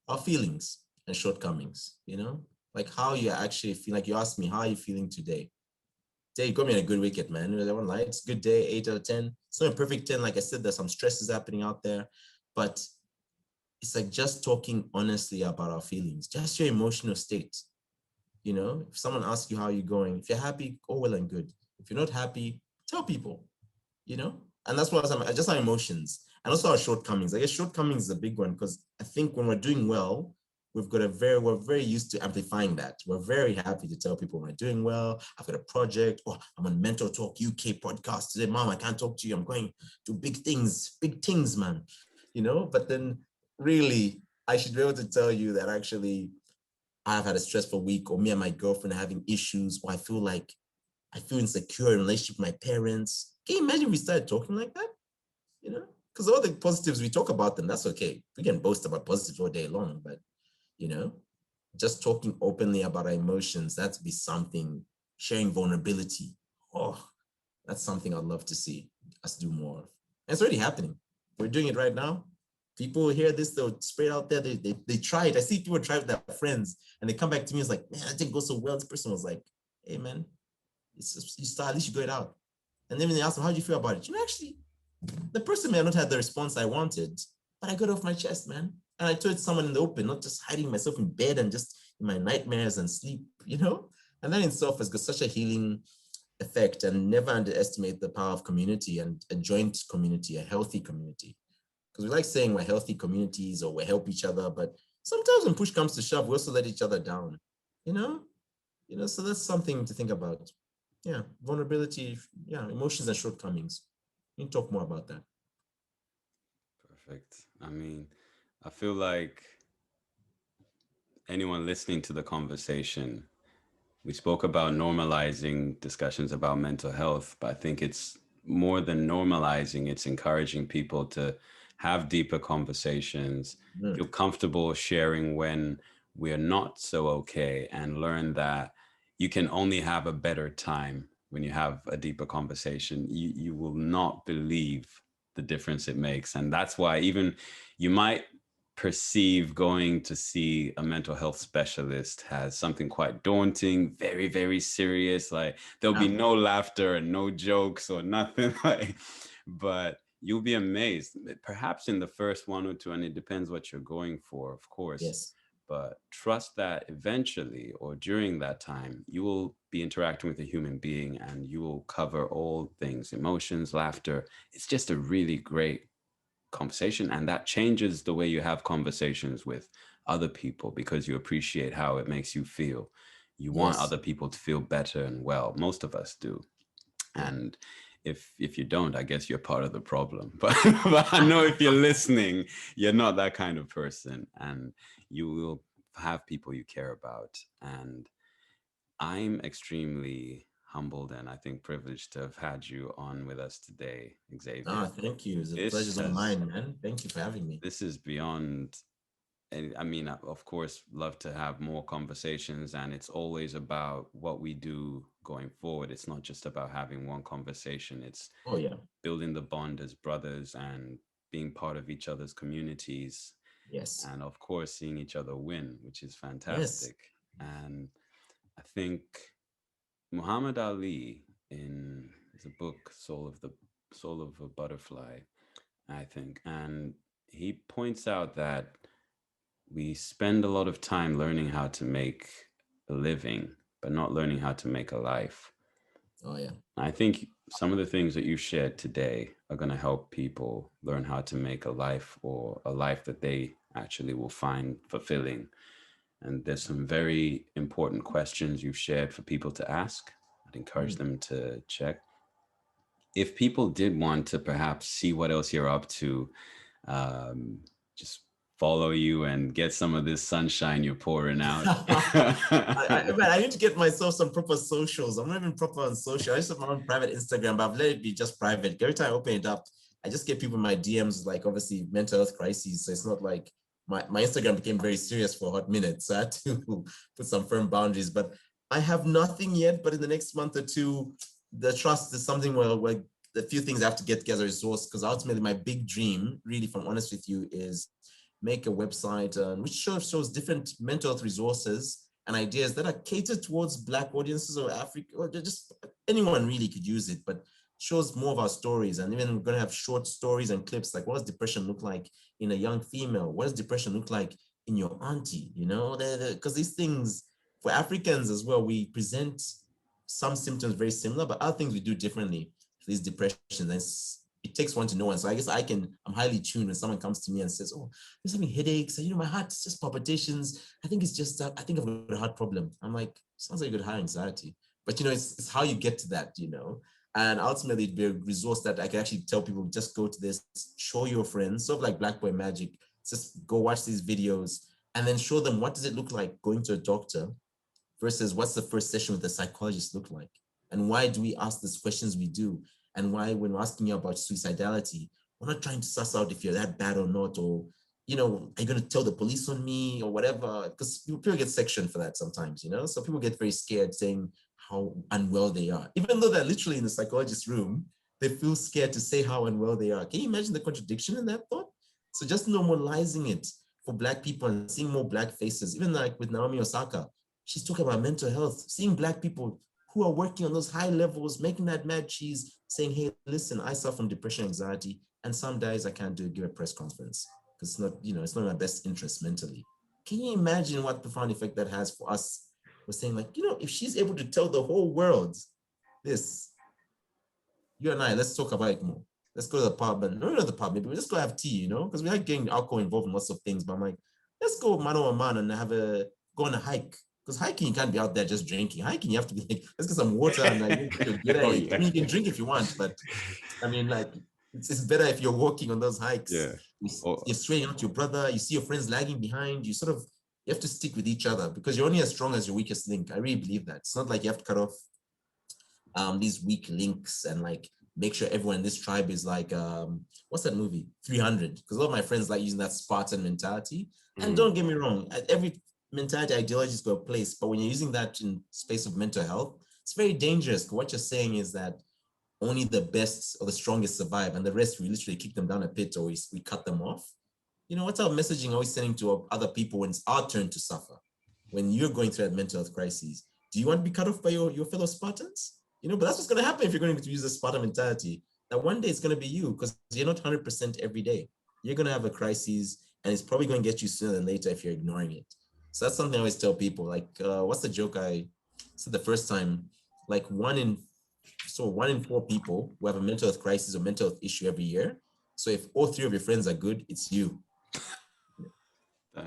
Our feelings and shortcomings, you know, like how you actually feel. Like you asked me, how are you feeling today? Today, you got me in a good wicket, man. I won't lie, it's a good day, 8 out of 10. It's not a perfect 10. Like I said, there's some stresses happening out there, but it's like just talking honestly about our feelings, just your emotional state. You know, if someone asks you how you're going, if you're happy, all well and good. If you're not happy, tell people, you know? And that's what I'm just our emotions and also our shortcomings. I guess shortcomings is a big one because I think when we're doing well, we're very used to amplifying that. We're very happy to tell people we're doing well. I've got a project. Oh, I'm on Mental Talk UK podcast today. Mom, I can't talk to you. I'm going to big things, man. You know, but then really, I should be able to tell you that actually I've had a stressful week, or me and my girlfriend are having issues, or I feel insecure in relationship with my parents. Can you imagine if we started talking like that? You know, because all the positives we talk about them, that's okay. We can boast about positives all day long, but you know, just talking openly about our emotions, that'd be something. Sharing vulnerability, oh, that's something I'd love to see us do more of. And it's already happening. We're doing it right now. People hear this, they'll spread out there. They try it. I see people try with their friends, and they come back to me. It's like, man, that didn't go so well. This person was like, hey, man, it's just, you start, at least you go it out. And then when they ask them, how do you feel about it? You know, actually, the person may have not had the response I wanted, but I got it off my chest, man. And I told someone in the open, not just hiding myself in bed and just in my nightmares and sleep, you know? And that in itself has got such a healing effect. And never underestimate the power of community and a joint community, a healthy community. Because we like saying we're healthy communities or we help each other, but sometimes when push comes to shove, we also let each other down, you know? You know, so that's something to think about. Yeah, vulnerability, yeah, emotions and shortcomings. You can talk more about that. Perfect. I mean, I feel like anyone listening to the conversation, we spoke about normalizing discussions about mental health, but I think it's more than normalizing, it's encouraging people to have deeper conversations, feel comfortable sharing when we're not so okay, and learn that you can only have a better time when you have a deeper conversation. You will not believe the difference it makes. And that's why even you might perceive going to see a mental health specialist as something quite daunting, very, very serious. Like there'll be no laughter and no jokes or nothing. Like, but you'll be amazed. Perhaps in the first one or two, and it depends what you're going for, of course. Yes. But trust that eventually or during that time, you will be interacting with a human being and you will cover all things, emotions, laughter. It's just a really great conversation, and that changes the way you have conversations with other people because you appreciate how it makes you feel. You want other people to feel better and well. Most of us do. And if you don't, I guess you're part of the problem. But I know if you're listening, you're not that kind of person, and you will have people you care about. And I'm extremely humbled and I think privileged to have had you on with us today, Xavier. Thank you. The pleasure's all mine, man. Thank you for having me. This is beyond, I mean, of course, love to have more conversations, and it's always about what we do going forward. It's not just about having one conversation. It's building the bond as brothers and being part of each other's communities. Yes. And of course, seeing each other win, which is fantastic. And I think Muhammad Ali in the book Soul of a Butterfly, I think, and he points out that we spend a lot of time learning how to make a living, but not learning how to make a life. Oh yeah. I think some of the things that you shared today are going to help people learn how to make a life, or a life that they actually will find fulfilling. And there's some very important questions you've shared for people to ask. I'd encourage them to check. If people did want to perhaps see what else you're up to, just follow you and get some of this sunshine you're pouring out. I need to get myself some proper socials. I'm not even proper on social. I used to have my own private Instagram, but I've let it be just private. Every time I open it up, I just get people in my DMs, like obviously mental health crises. So it's not like my Instagram became very serious for a hot minute. So I had to put some firm boundaries, but I have nothing yet. But in the next month or two, the trust is something where the few things I have to get together resource, because ultimately my big dream, really, if I'm honest with you, is make a website which shows different mental health resources and ideas that are catered towards Black audiences or Africa, or just anyone really could use it, but shows more of our stories. And even we're going to have short stories and clips like, what does depression look like in a young female? What does depression look like in your auntie? You know, because these things for Africans as well, we present some symptoms very similar, but other things we do differently for these depressions. It takes one to know one. So I guess I'm highly tuned when someone comes to me and says, oh, I'm just having headaches. And, my heart's just palpitations. I think it's just, I think I've got a heart problem. I'm like, sounds like you got high anxiety. But, it's how you get to that, And ultimately it'd be a resource that I can actually tell people, just go to this, show your friends, sort of like Black Boy Magic, just go watch these videos and then show them, what does it look like going to a doctor versus what's the first session with a psychologist look like? And why do we ask these questions we do? And why, when we're asking you about suicidality, we're not trying to suss out if you're that bad or not, or, are you going to tell the police on me or whatever? Because people get sectioned for that sometimes, So people get very scared saying how unwell they are. Even though they're literally in the psychologist's room, they feel scared to say how unwell they are. Can you imagine the contradiction in that thought? So just normalizing it for Black people and seeing more Black faces, even like with Naomi Osaka, she's talking about mental health, seeing Black people who are working on those high levels, making that mad cheese, saying, hey, listen, I suffer from depression, anxiety, and some days I can't give a press conference because it's not, it's not in my best interest mentally. Can you imagine what profound effect that has for us? We're saying like, if she's able to tell the whole world this, you and I, let's talk about it more. Let's go to the pub, and not the pub, maybe let's go have tea, because we like getting alcohol involved in lots of things, but I'm like, let's go mano a man and go on a hike. Because hiking, you can't be out there just drinking. Hiking, you have to be like, let's get some water and get Oh, yeah. I mean, you can drink if you want, but I mean, like, it's better if you're walking on those hikes. Yeah. You're straining out your brother. You see your friends lagging behind. You have to stick with each other because you're only as strong as your weakest link. I really believe that. It's not like you have to cut off these weak links and like make sure everyone in this tribe is like, what's that movie? 300. Because a lot of my friends like using that Spartan mentality. And don't get me wrong, every mentality ideology has got a place, but when you're using that in space of mental health, it's very dangerous. Because what you're saying is that only the best or the strongest survive, and the rest we literally kick them down a pit or we cut them off. What's our messaging always sending to other people when it's our turn to suffer? When you're going through that mental health crisis, do you want to be cut off by your fellow Spartans? But that's what's going to happen if you're going to use the Spartan mentality. That one day it's going to be you, because you're not 100% every day. You're going to have a crisis, and it's probably going to get you sooner than later if you're ignoring it. So that's something I always tell people. Like, what's the joke I said the first time? Like 1 in 4 people who have a mental health crisis or mental health issue every year. So if all 3 of your friends are good, it's you.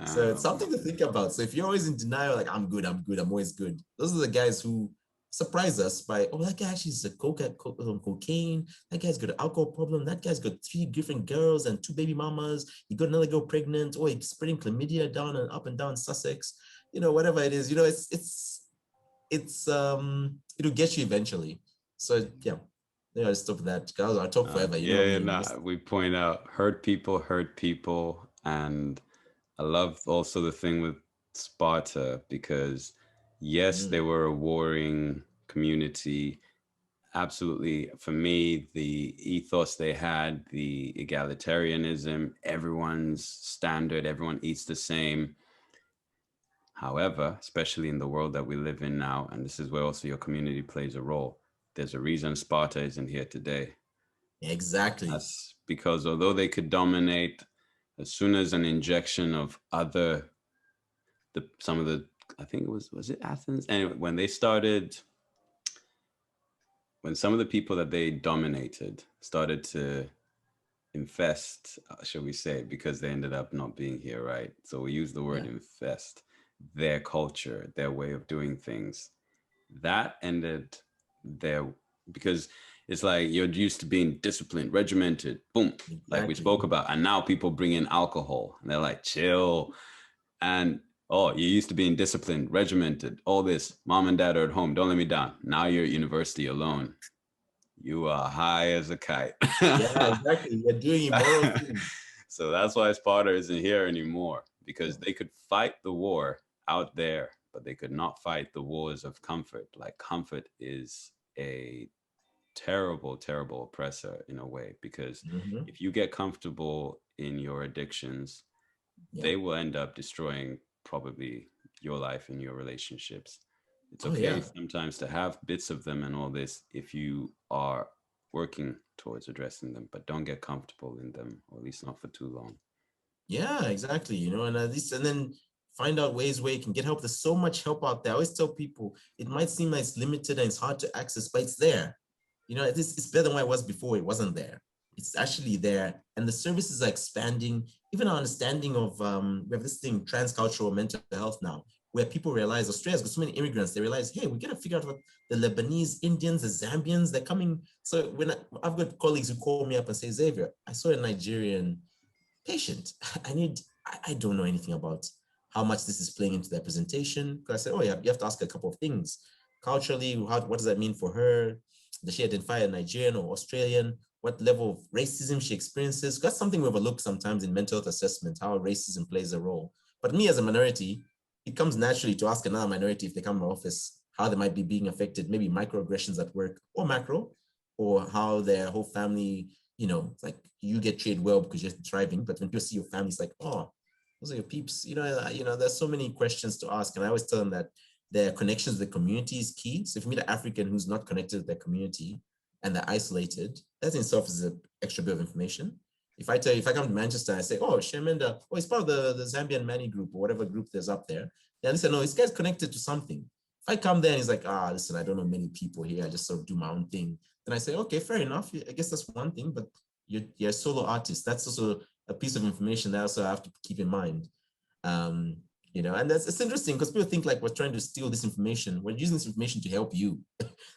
So it's something to think about. So if you're always in denial, like I'm good, I'm always good. Those are the guys who surprise us by, oh, that guy actually is a cocaine. That guy's got an alcohol problem. That guy's got 3 different girls and 2 baby mamas. He got another girl pregnant. Oh, he's spreading chlamydia down and up and down Sussex. Whatever it is. It'll get you eventually. So yeah, I'll stop that. I'll talk forever. We point out hurt people, and I love also the thing with Sparta, because yes, they were a warring community. Absolutely. For me, the ethos they had, the egalitarianism, everyone's standard, everyone eats the same. However, especially in the world that we live in now, and this is where also your community plays a role, there's a reason Sparta isn't here today. Exactly. That's because although they could dominate, as soon as an injection of other some of the, I think it was it Athens? Anyway, when some of the people that they dominated started to infest, shall we say, because they ended up not being here, right? So we use the word infest, their culture, their way of doing things. That ended their, because it's like you're used to being disciplined, regimented, boom, like we spoke about. And now people bring in alcohol and they're like, chill. And oh, you used to being disciplined, regimented, all this. Mom and dad are at home. Don't let me down. Now you're at university alone. You are high as a kite. Yeah, exactly. You're doing immoral things. So that's why Sparta isn't here anymore, because they could fight the war out there, but they could not fight the wars of comfort. Like comfort is a terrible, terrible oppressor in a way, because if you get comfortable in your addictions, they will end up destroying probably your life and your relationships. It's okay sometimes to have bits of them and all this if you are working towards addressing them, but don't get comfortable in them, or at least not for too long. Yeah, exactly. You know, and at least, and then find out ways where you can get help. There's so much help out there. I always tell people it might seem like it's limited and it's hard to access, but it's there. You know, it's better than what it was before. It wasn't there. It's actually there, and the services are expanding. Even our understanding of we have this thing, transcultural mental health now, where people realize Australia's got so many immigrants. They realize, hey, we got to figure out what the Lebanese, Indians, the Zambians, they're coming. So when I've got colleagues who call me up and say, Xavier, I saw a Nigerian patient. I don't know anything about how much this is playing into their presentation. Because I said, oh yeah, you have to ask a couple of things. Culturally, what does that mean for her? Does she identify as Nigerian or Australian? What level of racism she experiences? That's something we overlook sometimes in mental health assessment, how racism plays a role. But me as a minority, it comes naturally to ask another minority if they come to my office, how they might be being affected, maybe microaggressions at work or macro, or how their whole family, you know, like you get treated well because you're thriving, but when people see your family, it's like, oh, those are your peeps. You know, there's so many questions to ask. And I always tell them that their connections with the community is key. So if you meet an African who's not connected with their community and they're isolated, that in itself is an extra bit of information. If I come to Manchester, I say, oh, Shemenda, oh, he's part of the Zambian Mani group or whatever group there's up there. Then listen, no, this guy's connected to something. If I come there and he's like, listen, I don't know many people here. I just sort of do my own thing. Then I say, okay, fair enough. I guess that's one thing, but you're a solo artist. That's also a piece of information that I also have to keep in mind. You know, and it's interesting because people think like we're trying to steal this information. We're using this information to help you.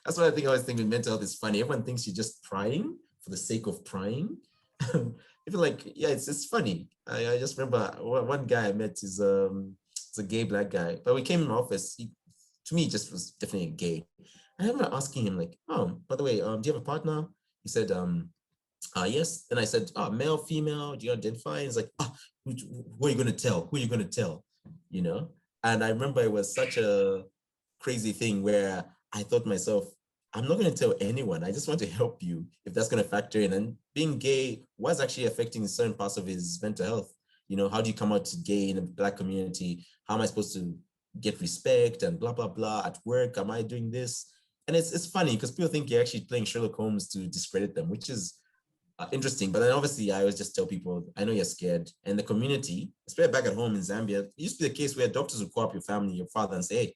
That's what I always think with mental health is funny. Everyone thinks you're just prying for the sake of prying. People like, yeah, it's funny. I just remember one guy I met is it's a gay black guy, but we came in my office. He, to me, just was definitely gay. I remember asking him like, oh, by the way, do you have a partner? He said, yes. Then I said, male, female, do you identify? He's like, who are you going to tell? Who are you going to tell? You know? And I remember it was such a crazy thing where I thought to myself, I'm not going to tell anyone. I just want to help you if that's going to factor in. And being gay was actually affecting certain parts of his mental health. You know, how do you come out to gay in a black community? How am I supposed to get respect and blah, blah, blah at work? Am I doing this? And it's funny because people think you're actually playing Sherlock Holmes to discredit them, which is interesting. But then obviously I always just tell people, I know you're scared. And the community, especially back at home in Zambia, it used to be the case where doctors would call up your family, your father and say, hey,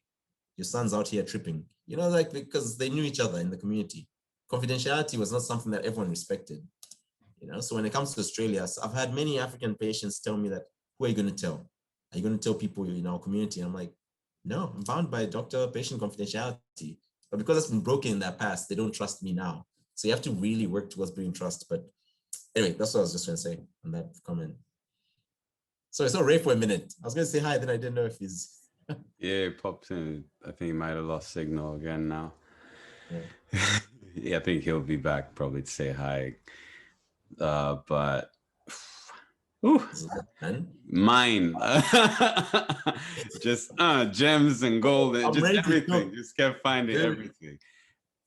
your son's out here tripping, you know, like because they knew each other in the community. Confidentiality was not something that everyone respected, you know. So when it comes to Australia, I've had many African patients tell me that, who are you going to tell? Are you going to tell people in our community? And I'm like, no, I'm bound by doctor-patient confidentiality. But because it's been broken in that past, they don't trust me now. So you have to really work towards building trust. But anyway, that's what I was just going to say on that comment. Sorry, so Ray for a minute. I was going to say hi, then I didn't know if he's... Yeah, it popped in. I think he might have lost signal again now. Yeah. Yeah, I think he'll be back probably to say hi. But mine, just gems and gold, and just everything. Just kept finding everything.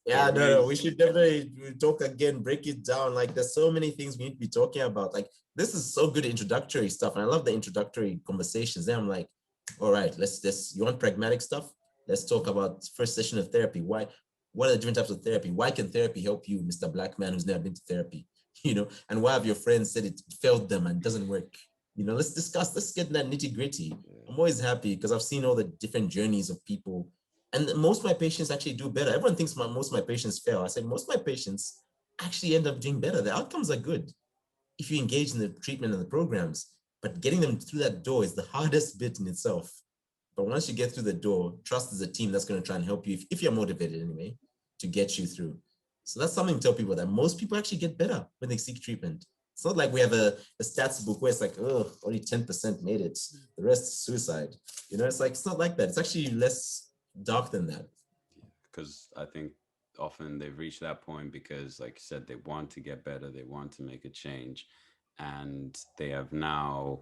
Yeah, no, we should definitely talk again, break it down. Like there's so many things we need to be talking about. Like this is so good introductory stuff. And I love the introductory conversations. Then I'm like, all right, you want pragmatic stuff? Let's talk about first session of therapy. What are the different types of therapy? Why can therapy help you, Mr. Black man who's never been to therapy? You know, and why have your friends said it failed them and doesn't work? let's discuss, let's get in that nitty gritty. I'm always happy because I've seen all the different journeys of people. And most of my patients actually do better. Everyone thinks most of my patients fail. I said, most of my patients actually end up doing better. The outcomes are good if you engage in the treatment and the programs, but getting them through that door is the hardest bit in itself. But once you get through the door, trust is a team that's going to try and help you, if you're motivated anyway, to get you through. So that's something to tell people, that most people actually get better when they seek treatment. It's not like we have a stats book where it's like, oh, only 10% made it, the rest is suicide. It's like, it's not like that. It's actually less dark than that. Because I think often they've reached that point because, like you said, they want to get better, they want to make a change, and they have now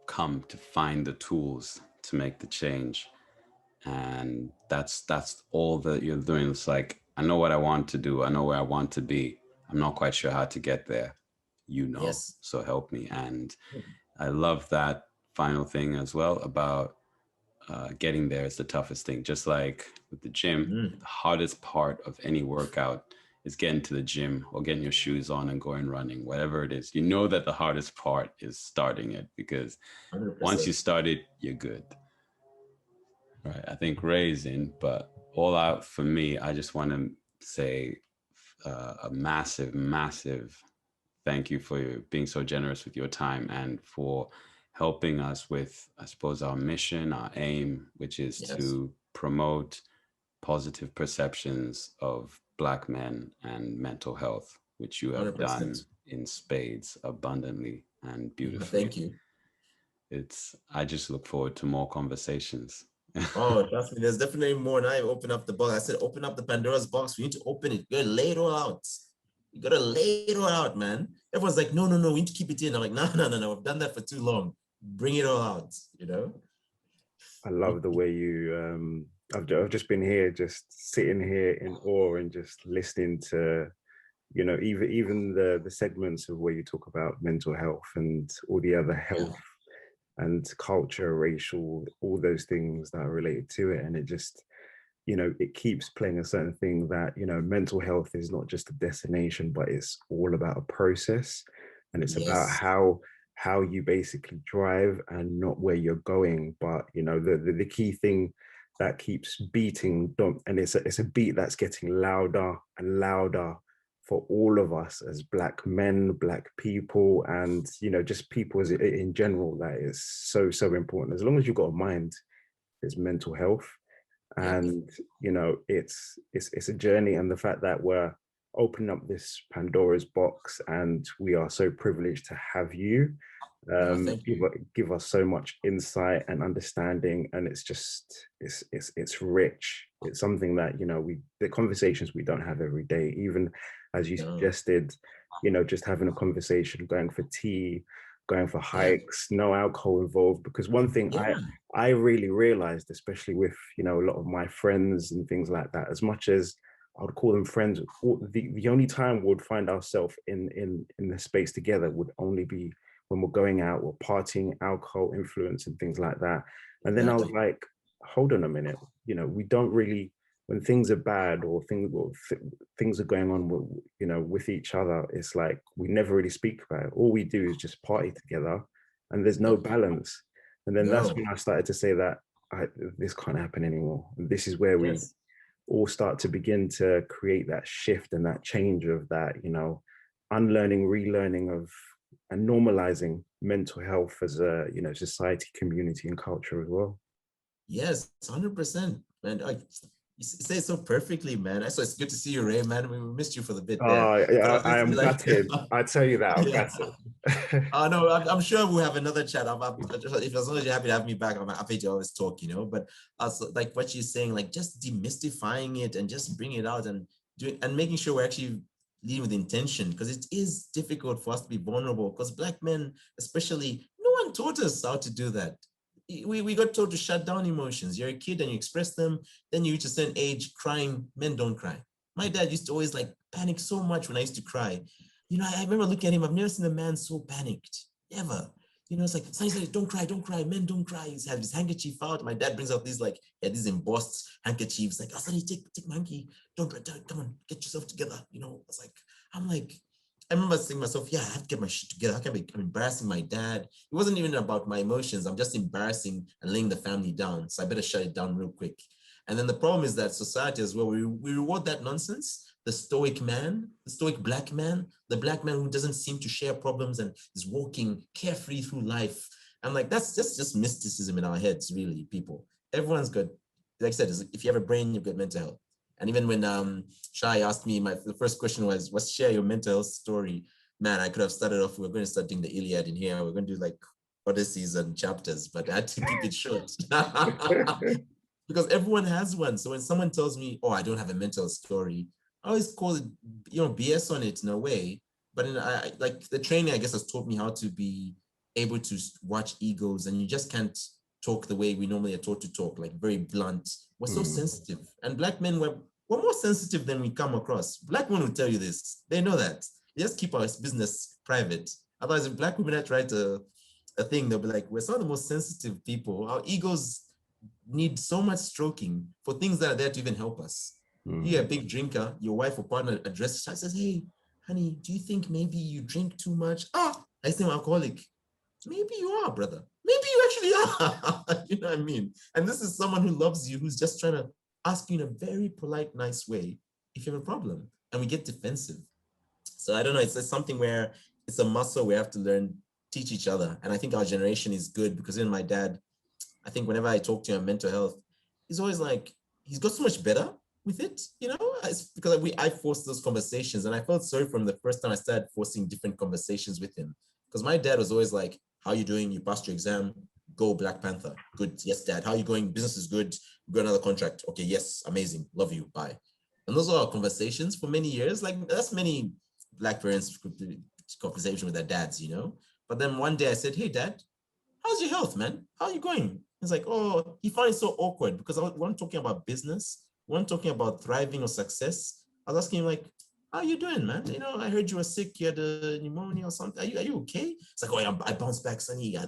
come to find the tools to make the change. And that's all that you're doing. It's like, I know what I want to do, I know where I want to be, I'm not quite sure how to get there, Yes. so help me. And I love that final thing as well about getting there is the toughest thing. Just like with the gym, the hardest part of any workout is getting to the gym or getting your shoes on and going running, whatever it is. That the hardest part is starting it, because 100%. once you start it, you're good. Right. I think Ray's in, but all out for me, I just want to say a massive, massive thank you for being so generous with your time and for helping us with, I suppose, our mission, our aim, which is to promote positive perceptions of Black men and mental health, which you have 100%. done in spades, abundantly and beautifully. Thank you. I just look forward to more conversations. Oh, trust me, there's definitely more. And I open up the box. I said, open up the Pandora's box. We need to open it. You gotta lay it all out. You gotta lay it all out, man. Everyone's like, no, we need to keep it in. I'm like, no. I've done that for too long. Bring it all out, I love the way you, I've just been here, just sitting here in awe and just listening to, even the segments of where you talk about mental health and all the other health and culture, racial, all those things that are related to it. And it just, it keeps playing a certain thing that, mental health is not just a destination, but it's all about a process. And it's about how you basically drive and not where you're going. But, the key thing that keeps beating, and it's a beat that's getting louder and louder for all of us as Black men, Black people, and, just people in general, that is so, so important. As long as you've got a mind, it's mental health. And, it's a journey. And the fact that we're opening up this Pandora's box and we are so privileged to have you, give us so much insight and understanding. And it's just, it's rich. It's something that, the conversations we don't have every day, even as you suggested, just having a conversation, going for tea, going for hikes, no alcohol involved. Because one thing I really realized, especially with, a lot of my friends and things like that, as much as I would call them friends, the only time we would find ourselves in the space together would only be when we're going out, we're partying, alcohol influence and things like that. And then I was like, hold on a minute, we don't really, when things are bad or things are going on with each other, it's like we never really speak about it. All we do is just party together and there's no balance. And then that's when I started to say that this can't happen anymore. This is where we all start to begin to create that shift and that change of that, unlearning, relearning of, and normalizing mental health as a, society, community, and culture as well. Yes, 100%, man. You say it so perfectly, man. So it's good to see you, Ray, man. We missed you for the bit there. I am gutted. I tell you that, I'm gutted. No, I'm sure we'll have another chat. If as long as you're happy to have me back, I'm happy to always talk, But also, like what you're saying, like just demystifying it and just bringing it out and making sure we're actually leading with intention, because it is difficult for us to be vulnerable. Because Black men, especially, no one taught us how to do that. We got told to shut down emotions. You're a kid and you express them. Then you reach a certain age, crying. Men don't cry. My dad used to always panic so much when I used to cry. I remember looking at him. I've never seen a man so panicked, ever. It's like, Sonny, don't cry, men don't cry. He's had his handkerchief out. My dad brings out these these embossed handkerchiefs. Like, oh, Sonny, take my hanky. Don't cry, come on, get yourself together. It's like, I'm like, I remember saying to myself, yeah, I have to get my shit together. How can I'm embarrassing my dad? It wasn't even about my emotions. I'm just embarrassing and laying the family down. So I better shut it down real quick. And then the problem is that society as well, we reward that nonsense. The stoic man, the stoic black man, the black man who doesn't seem to share problems and is walking carefree through life. I'm like, that's just mysticism in our heads, really, people. Everyone's got, like I said, if you have a brain, you've got mental health. And even when Shai asked me, the first question was, share your mental health story. Man, I could have started off, we're going to start doing the Iliad in here. We're going to do like Odysseys and chapters, but I had to keep it short. Because everyone has one. So when someone tells me, oh, I don't have a mental story, I always call it, BS on it in a way. But like the training, I guess, has taught me how to be able to watch egos, and you just can't talk the way we normally are taught to talk, like very blunt. We're so sensitive. And black men, we're more sensitive than we come across. Black men will tell you this. They know that. They just keep our business private. Otherwise, if black women had tried a thing, they'll be like, we're some of the most sensitive people. Our egos need so much stroking for things that are there to even help us. You're a big drinker, your wife or partner addresses you, says, hey, honey, do you think maybe you drink too much? I say I'm alcoholic. Maybe you are, brother. Maybe you actually are. You know what I mean? And this is someone who loves you, who's just trying to ask you in a very polite, nice way if you have a problem. And we get defensive. So I don't know, it's something where it's a muscle we have to learn, teach each other. And I think our generation is good because even my dad, I think whenever I talk to him mental health, he's always like, he's got so much better with it, it's because I forced those conversations, and I felt sorry for him the first time I started forcing different conversations with him. Because my dad was always like, how are you doing? You passed your exam, go Black Panther. Good, yes, dad. How are you going? Business is good. Got another contract. Okay, yes, amazing. Love you, bye. And those are our conversations for many years. Like that's many Black parents conversation with their dads, But then one day I said, hey, dad, how's your health, man? How are you going? He's like, oh, he found it so awkward because we weren't talking about business. We weren't talking about thriving or success. I was asking him like, how are you doing, man? I heard you were sick. You had a pneumonia or something. Are you okay? It's like, oh, yeah, I bounced back, Sonny.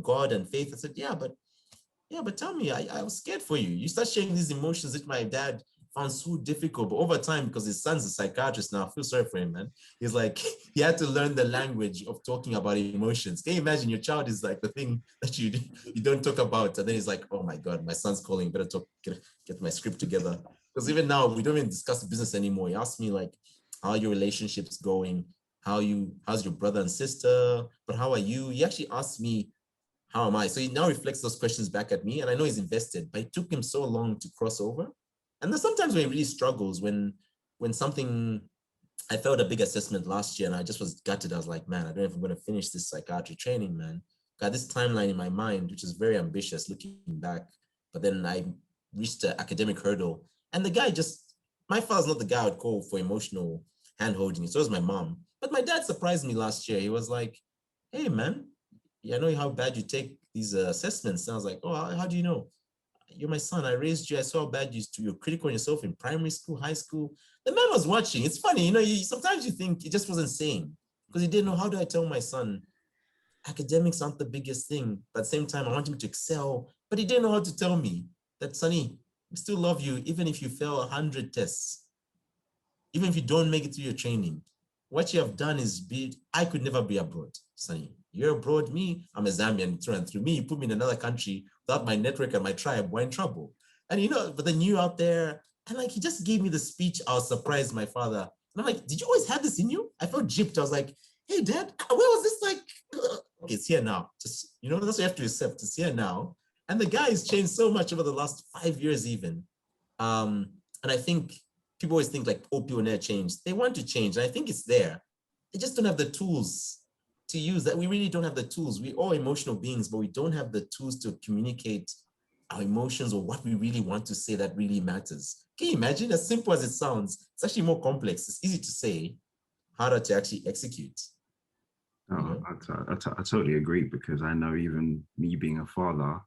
God and faith. I said, yeah, but tell me, I was scared for you. You start sharing these emotions that my dad found so difficult. But over time, because his son's a psychiatrist now, I feel sorry for him, man. He's like, he had to learn the language of talking about emotions. Can you imagine your child is like the thing that you don't talk about? And then he's like, oh my God, my son's calling, better talk, get my script together. Because even now, we don't even discuss business anymore. He asked me like, how are your relationships going? How's your brother and sister? But how are you? He actually asked me, how am I? So he now reflects those questions back at me, and I know he's invested, but it took him so long to cross over. And there's sometimes when he really struggles, when something, I felt a big assessment last year and I just was gutted. I was like, man, I don't know if I'm going to finish this psychiatry training, man. Got this timeline in my mind, which is very ambitious looking back. But then I reached an academic hurdle. And the guy my father's not the guy I would call for emotional hand-holding. So was my mom. But my dad surprised me last year. He was like, hey, man, I know how bad you take these assessments. And I was like, oh, how do you know? You're my son. I raised you. I saw how bad you're critical on yourself in primary school, high school. The man was watching. It's funny, sometimes you think he just wasn't saying because he didn't know, how do I tell my son academics aren't the biggest thing, but at the same time, I want him to excel. But he didn't know how to tell me that, Sonny, we still love you, even if you fail 100 tests, even if you don't make it through your training. What you have done is I could never be abroad, Sonny. You're abroad, me, I'm a Zambian through and through. Me, you put me in another country without my network and my tribe, we're in trouble. And but then you out there, and like he just gave me the speech. I was surprised, my father. And I'm like, did you always have this in you? I felt gypped. I was like, hey, Dad, where was this like? Okay, it's here now. Just, that's what you have to accept. It's here now. And the guy has changed so much over the last 5 years even. And I think people always think like, oh, people never change. They want to change. And I think it's there. They just don't have the tools to use that. We really don't have the tools. We're all emotional beings, but we don't have the tools to communicate our emotions or what we really want to say that really matters. Can you imagine? As simple as it sounds, it's actually more complex. It's easy to say, harder to actually execute. Oh, I totally agree, because I know even me being a father,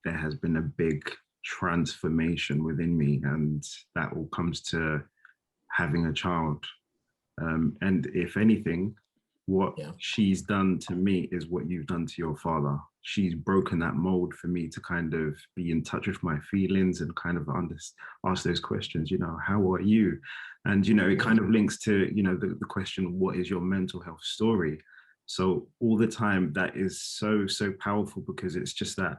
there has been a big transformation within me, and that all comes to having a child. And if anything, what Yeah. she's done to me is what you've done to your father. She's broken that mold for me to kind of be in touch with my feelings and kind of ask those questions, you know, how are you? And, you know, it kind of links to, you know, the question, what is your mental health story? So all the time, that is so, so powerful, because it's just that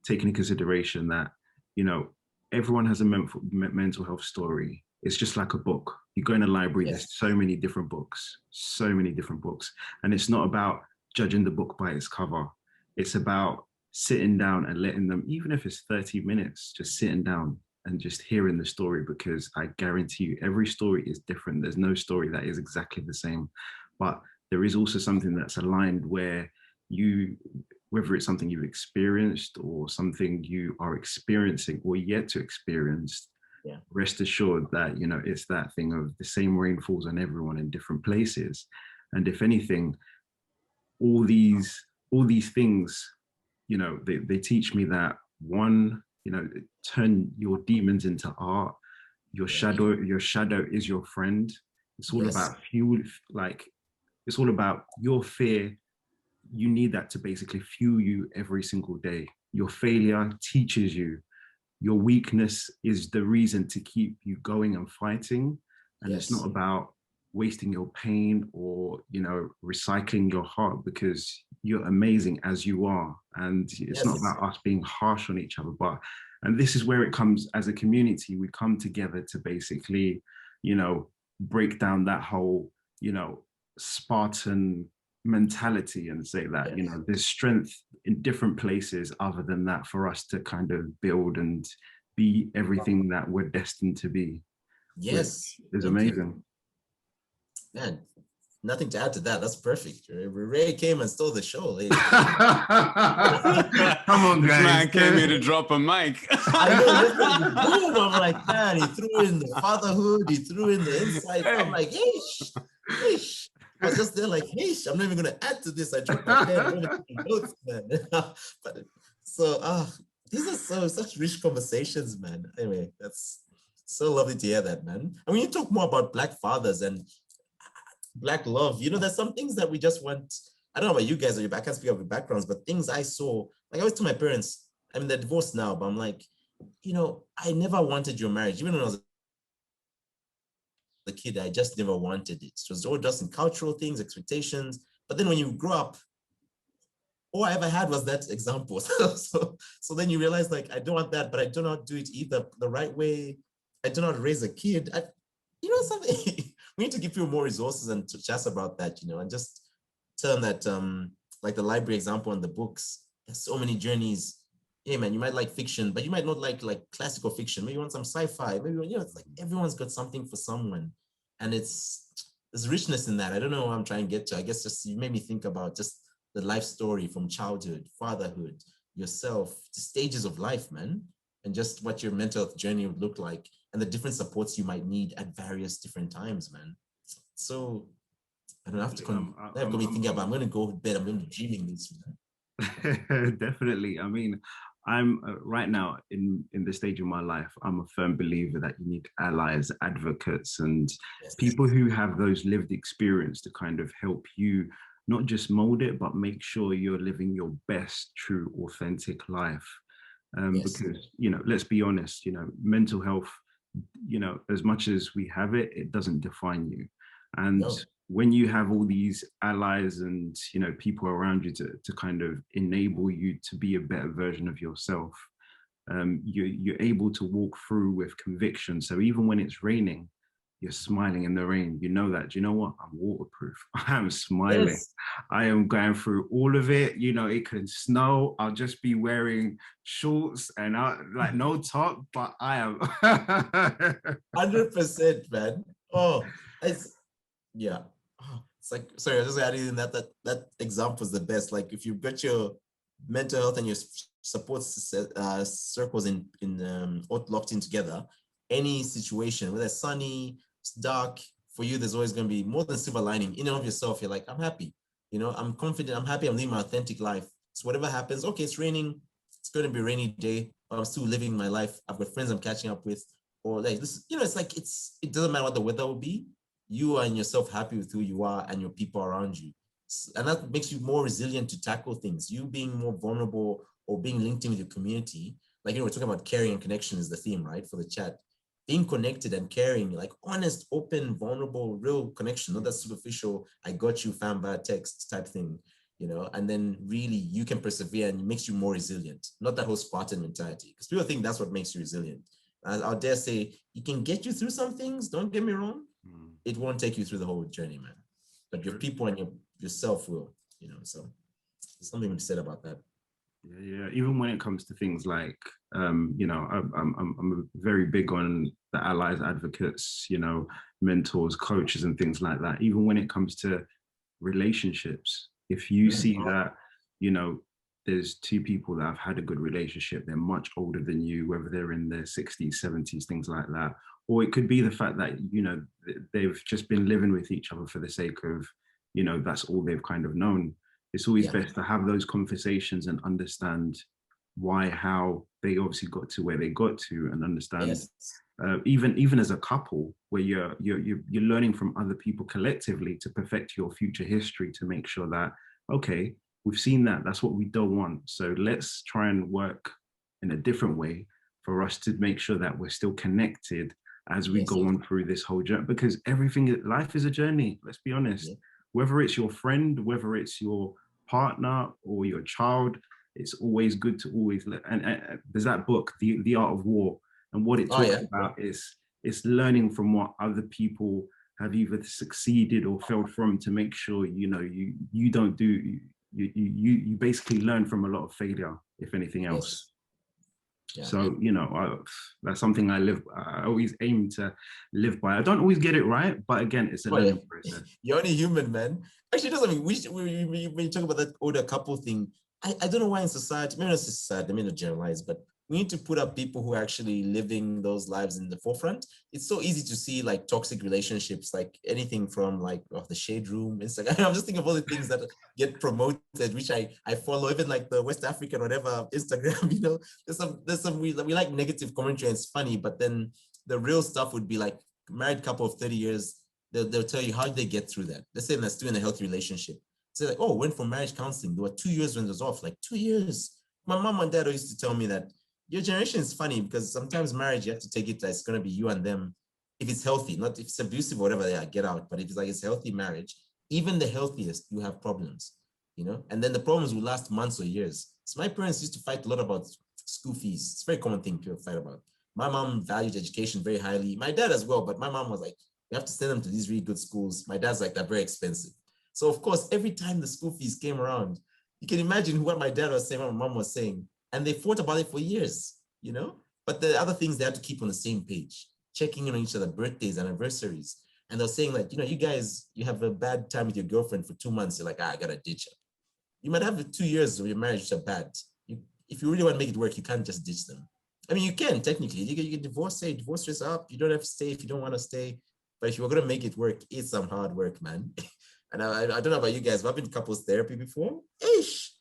taking into consideration that, you know, everyone has a mental health story. It's just like a book. You go in a library, there's so many different books, And it's not about judging the book by its cover. It's about sitting down and letting them, even if it's 30 minutes, just sitting down and just hearing the story, because I guarantee you every story is different. There's no story that is exactly the same, but there is also something that's aligned where you, whether it's something you've experienced or something you are experiencing or yet to experience, rest assured that, you know, it's that thing of the same rain falls on everyone in different places. And if anything, all these things, you know, they teach me that, one, you know, turn your demons into art. Your shadow is your friend. It's all about fuel, like, it's all about your fear. You need that to basically fuel you every single day. Your failure teaches you. Your weakness is the reason to keep you going and fighting. And it's not about wasting your pain or, you know, recycling your heart, because you're amazing as you are. And it's not about us being harsh on each other, and this is where it comes as a community. We come together to basically, you know, break down that whole, you know, Spartan mentality and say that, you know, there's strength in different places other than that for us to kind of build and be everything that we're destined to be. Yes. It's amazing. Man, nothing to add to that. That's perfect. Ray came and stole the show. Come on, guys. This man came here to drop a mic. I know. Boom! I'm like, man, he threw in the fatherhood. He threw in the insight. I'm like, hey. I was just there like, hey, I'm not even going to add to this. I dropped my pen. Notes, man. But so, these are such rich conversations, man. Anyway, that's so lovely to hear that, man. And when you talk more about Black fathers and Black love, you know, there's some things that we just want. I don't know about you guys, or I can't speak of your backgrounds, but things I saw, like I always tell my parents, I mean, they're divorced now, but I'm like, you know, I never wanted your marriage. Even when I was a kid, I just never wanted it. It was all just in cultural things, expectations. But then when you grow up, all I ever had was that example. So then you realize, like, I don't want that, but I do not do it either the right way. I do not raise a kid. You know, something, we need to give people more resources and to chat about that, you know, and just tell them that, like the library example in the books, there's so many journeys. Hey man, you might like fiction, but you might not like classical fiction. Maybe you want some sci-fi. Maybe, you know, it's like everyone's got something for someone, and there's richness in that. I don't know what I'm trying to get to. I guess just you made me think about just the life story from childhood, fatherhood, yourself, the stages of life, man, and just what your mental health journey would look like, and the different supports you might need at various different times, man. So I don't have to got me thinking about, I'm going to go to bed. I'm going to be dreaming this, man. Definitely. I mean, I'm right now in the stage of my life, I'm a firm believer that you need allies, advocates, and people who have those lived experience to kind of help you not just mold it, but make sure you're living your best, true, authentic life. Because, you know, let's be honest, you know, mental health, you know, as much as we have it, it doesn't define you. And when you have all these allies and, you know, people around you to kind of enable you to be a better version of yourself, you're able to walk through with conviction. So even when it's raining, you're smiling in the rain. You know that. Do you know what? I'm waterproof. I am smiling. I am going through all of it. You know, it can snow. I'll just be wearing shorts and like no top, but I am. 100%, man. Oh, yeah. It's like, sorry, I was just adding in that example is the best. Like if you've got your mental health and your support circles all locked in together, any situation, whether it's sunny, it's dark, for you, there's always going to be more than silver lining. In and of yourself, you're like, I'm happy. You know, I'm confident, I'm happy, I'm living my authentic life. So whatever happens, okay, it's raining, it's going to be a rainy day, but I'm still living my life. I've got friends I'm catching up with, or like this, you know, it's like, it doesn't matter what the weather will be. you are in yourself happy with who you are and your people around you. And that makes you more resilient to tackle things. You being more vulnerable or being linked in with your community, like, we're talking about caring and connection is the theme, right, for the chat. Being connected and caring, like honest, open, vulnerable, real connection, not that superficial, I got you, fam, via text type thing, and then really you can persevere and it makes you more resilient, not that whole Spartan mentality, because people think that's what makes you resilient. I'll dare say it can get you through some things, don't get me wrong. It won't take you through the whole journey, man. But your people and yourself will, so there's something to be said about that. Yeah. Even when it comes to things like, I'm very big on the allies, advocates, mentors, coaches, and things like that. Even when it comes to relationships, if you see that, there's two people that have had a good relationship, they're much older than you, whether they're in their 60s, 70s, things like that. Or it could be the fact that, they've just been living with each other for the sake of, that's all they've kind of known. It's always best to have those conversations and understand why, how they obviously got to where they got to, and understand even as a couple, where you're learning from other people collectively to perfect your future history, to make sure that, okay, we've seen that's what we don't want. So let's try and work in a different way for us to make sure that we're still connected as we go on through this whole journey, because life is a journey, let's be honest. Whether it's your friend, whether it's your partner or your child, it's always good to always and there's that book, the Art of War, and what it talks about is it's learning from what other people have either succeeded or failed from, to make sure you don't do, you basically learn from a lot of failure, if anything else. So that's something I always aim to live by. I don't always get it right, but again, it's a learning process. You're only human, man. Actually, that's something when you talk about that older couple thing, I don't know why in society, maybe not society, I mean not generalize, but we need to put up people who are actually living those lives in the forefront. It's so easy to see like toxic relationships, like anything from like the Shade Room, Instagram. I'm just thinking of all the things that get promoted, which I follow, even like the West African whatever Instagram. There's some we like negative commentary and it's funny, but then the real stuff would be like married couple of 30 years. They'll tell you how did they get through that. Let's say they're still in a healthy relationship. Say like, went for marriage counseling. There were 2 years when it was off, like 2 years. My mom and dad used to tell me that your generation is funny because sometimes marriage, you have to take it as it's going to be you and them. If it's healthy, not if it's abusive or whatever, get out. But if it's like it's healthy marriage, even the healthiest, you have problems, and then the problems will last months or years. So my parents used to fight a lot about school fees. It's a very common thing people fight about. My mom valued education very highly. My dad as well, but my mom was like, you have to send them to these really good schools. My dad's like, they're very expensive. So of course, every time the school fees came around, you can imagine what my dad was saying, what my mom was saying. And they fought about it for years, But the other things they had to keep on the same page, checking in on each other, birthdays, anniversaries. And they're saying like, you guys, you have a bad time with your girlfriend for 2 months. You're like, I gotta ditch her. You might have 2 years of your marriage which are bad. If you really want to make it work, you can't just ditch them. I mean, you can technically. You can divorce yourself up. You don't have to stay if you don't want to stay. But if you're gonna make it work, it's some hard work, man. And I don't know about you guys, but I've been couples therapy before. Ish.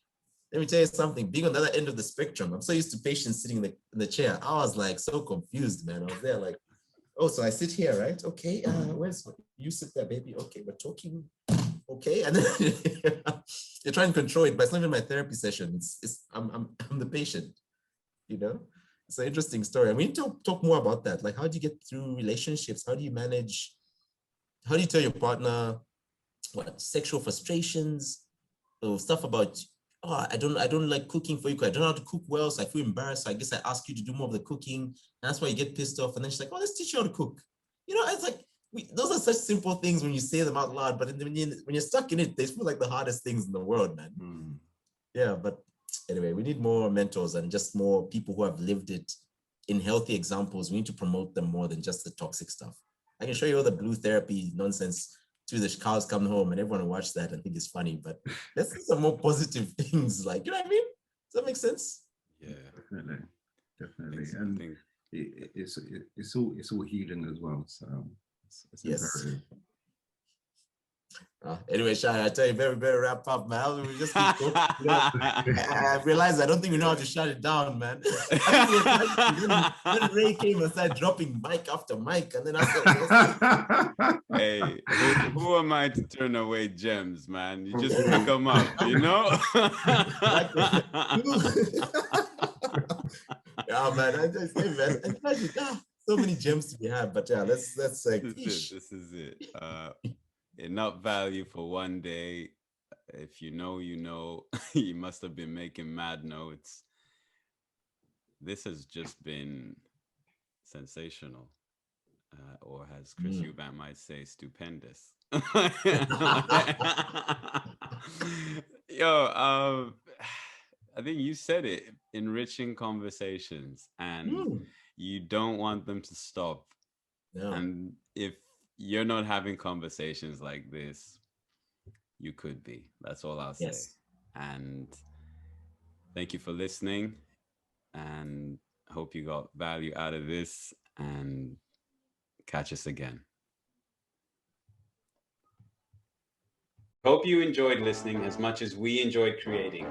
Let me tell you something, being on the other end of the spectrum, I'm so used to patients sitting in the chair. I was like so confused, man. I was there like, so I sit here, right? Okay, you sit there, baby. Okay, we're talking. Okay, and then you're trying to control it, but it's not even my therapy session. I'm the patient, It's an interesting story. And we need to talk more about that. Like, how do you get through relationships? How do you tell your partner sexual frustrations, or stuff about, I don't like cooking for you because I don't know how to cook well, so I feel embarrassed. So I guess I ask you to do more of the cooking, and that's why you get pissed off. And then she's like, let's teach you how to cook. It's like those are such simple things when you say them out loud, but when you're stuck in it, they feel like the hardest things in the world, man. Yeah, but anyway, we need more mentors and just more people who have lived it in healthy examples. We need to promote them more than just the toxic stuff. I can show you all the blue therapy nonsense to the cows come home and everyone will watch that and think it's funny, but let's see some more positive things, like, you know what I mean? Does that make sense? Yeah, definitely. And it's all healing as well. So it's imperative. Anyway, Shai, I tell you, better wrap up, man. We just keep talking. I realized I don't think we know how to shut it down, man. When Ray came and started dropping mic after mic, and then I said, hey, Hey, who am I to turn away gems, man? You just pick them up, you know? Yeah, man. I just say, man, imagine, so many gems to be had. But yeah, let's say This is it. Enough value for one day. If you know, you know. You must have been making mad notes. This has just been sensational. Or as Chris Eubank might say, stupendous. Yo, I think you said it, enriching conversations, and you don't want them to stop. Yeah. And if you're not having conversations like this, you could be. That's all I'll say. Yes. And thank you for listening, and hope you got value out of this, and catch us again. Hope you enjoyed listening as much as we enjoyed creating.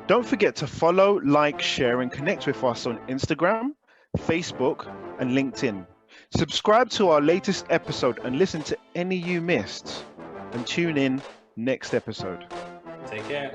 Don't forget to follow, like, share, and connect with us on Instagram, Facebook, and LinkedIn. Subscribe to our latest episode and listen to any you missed. And tune in next episode. Take care.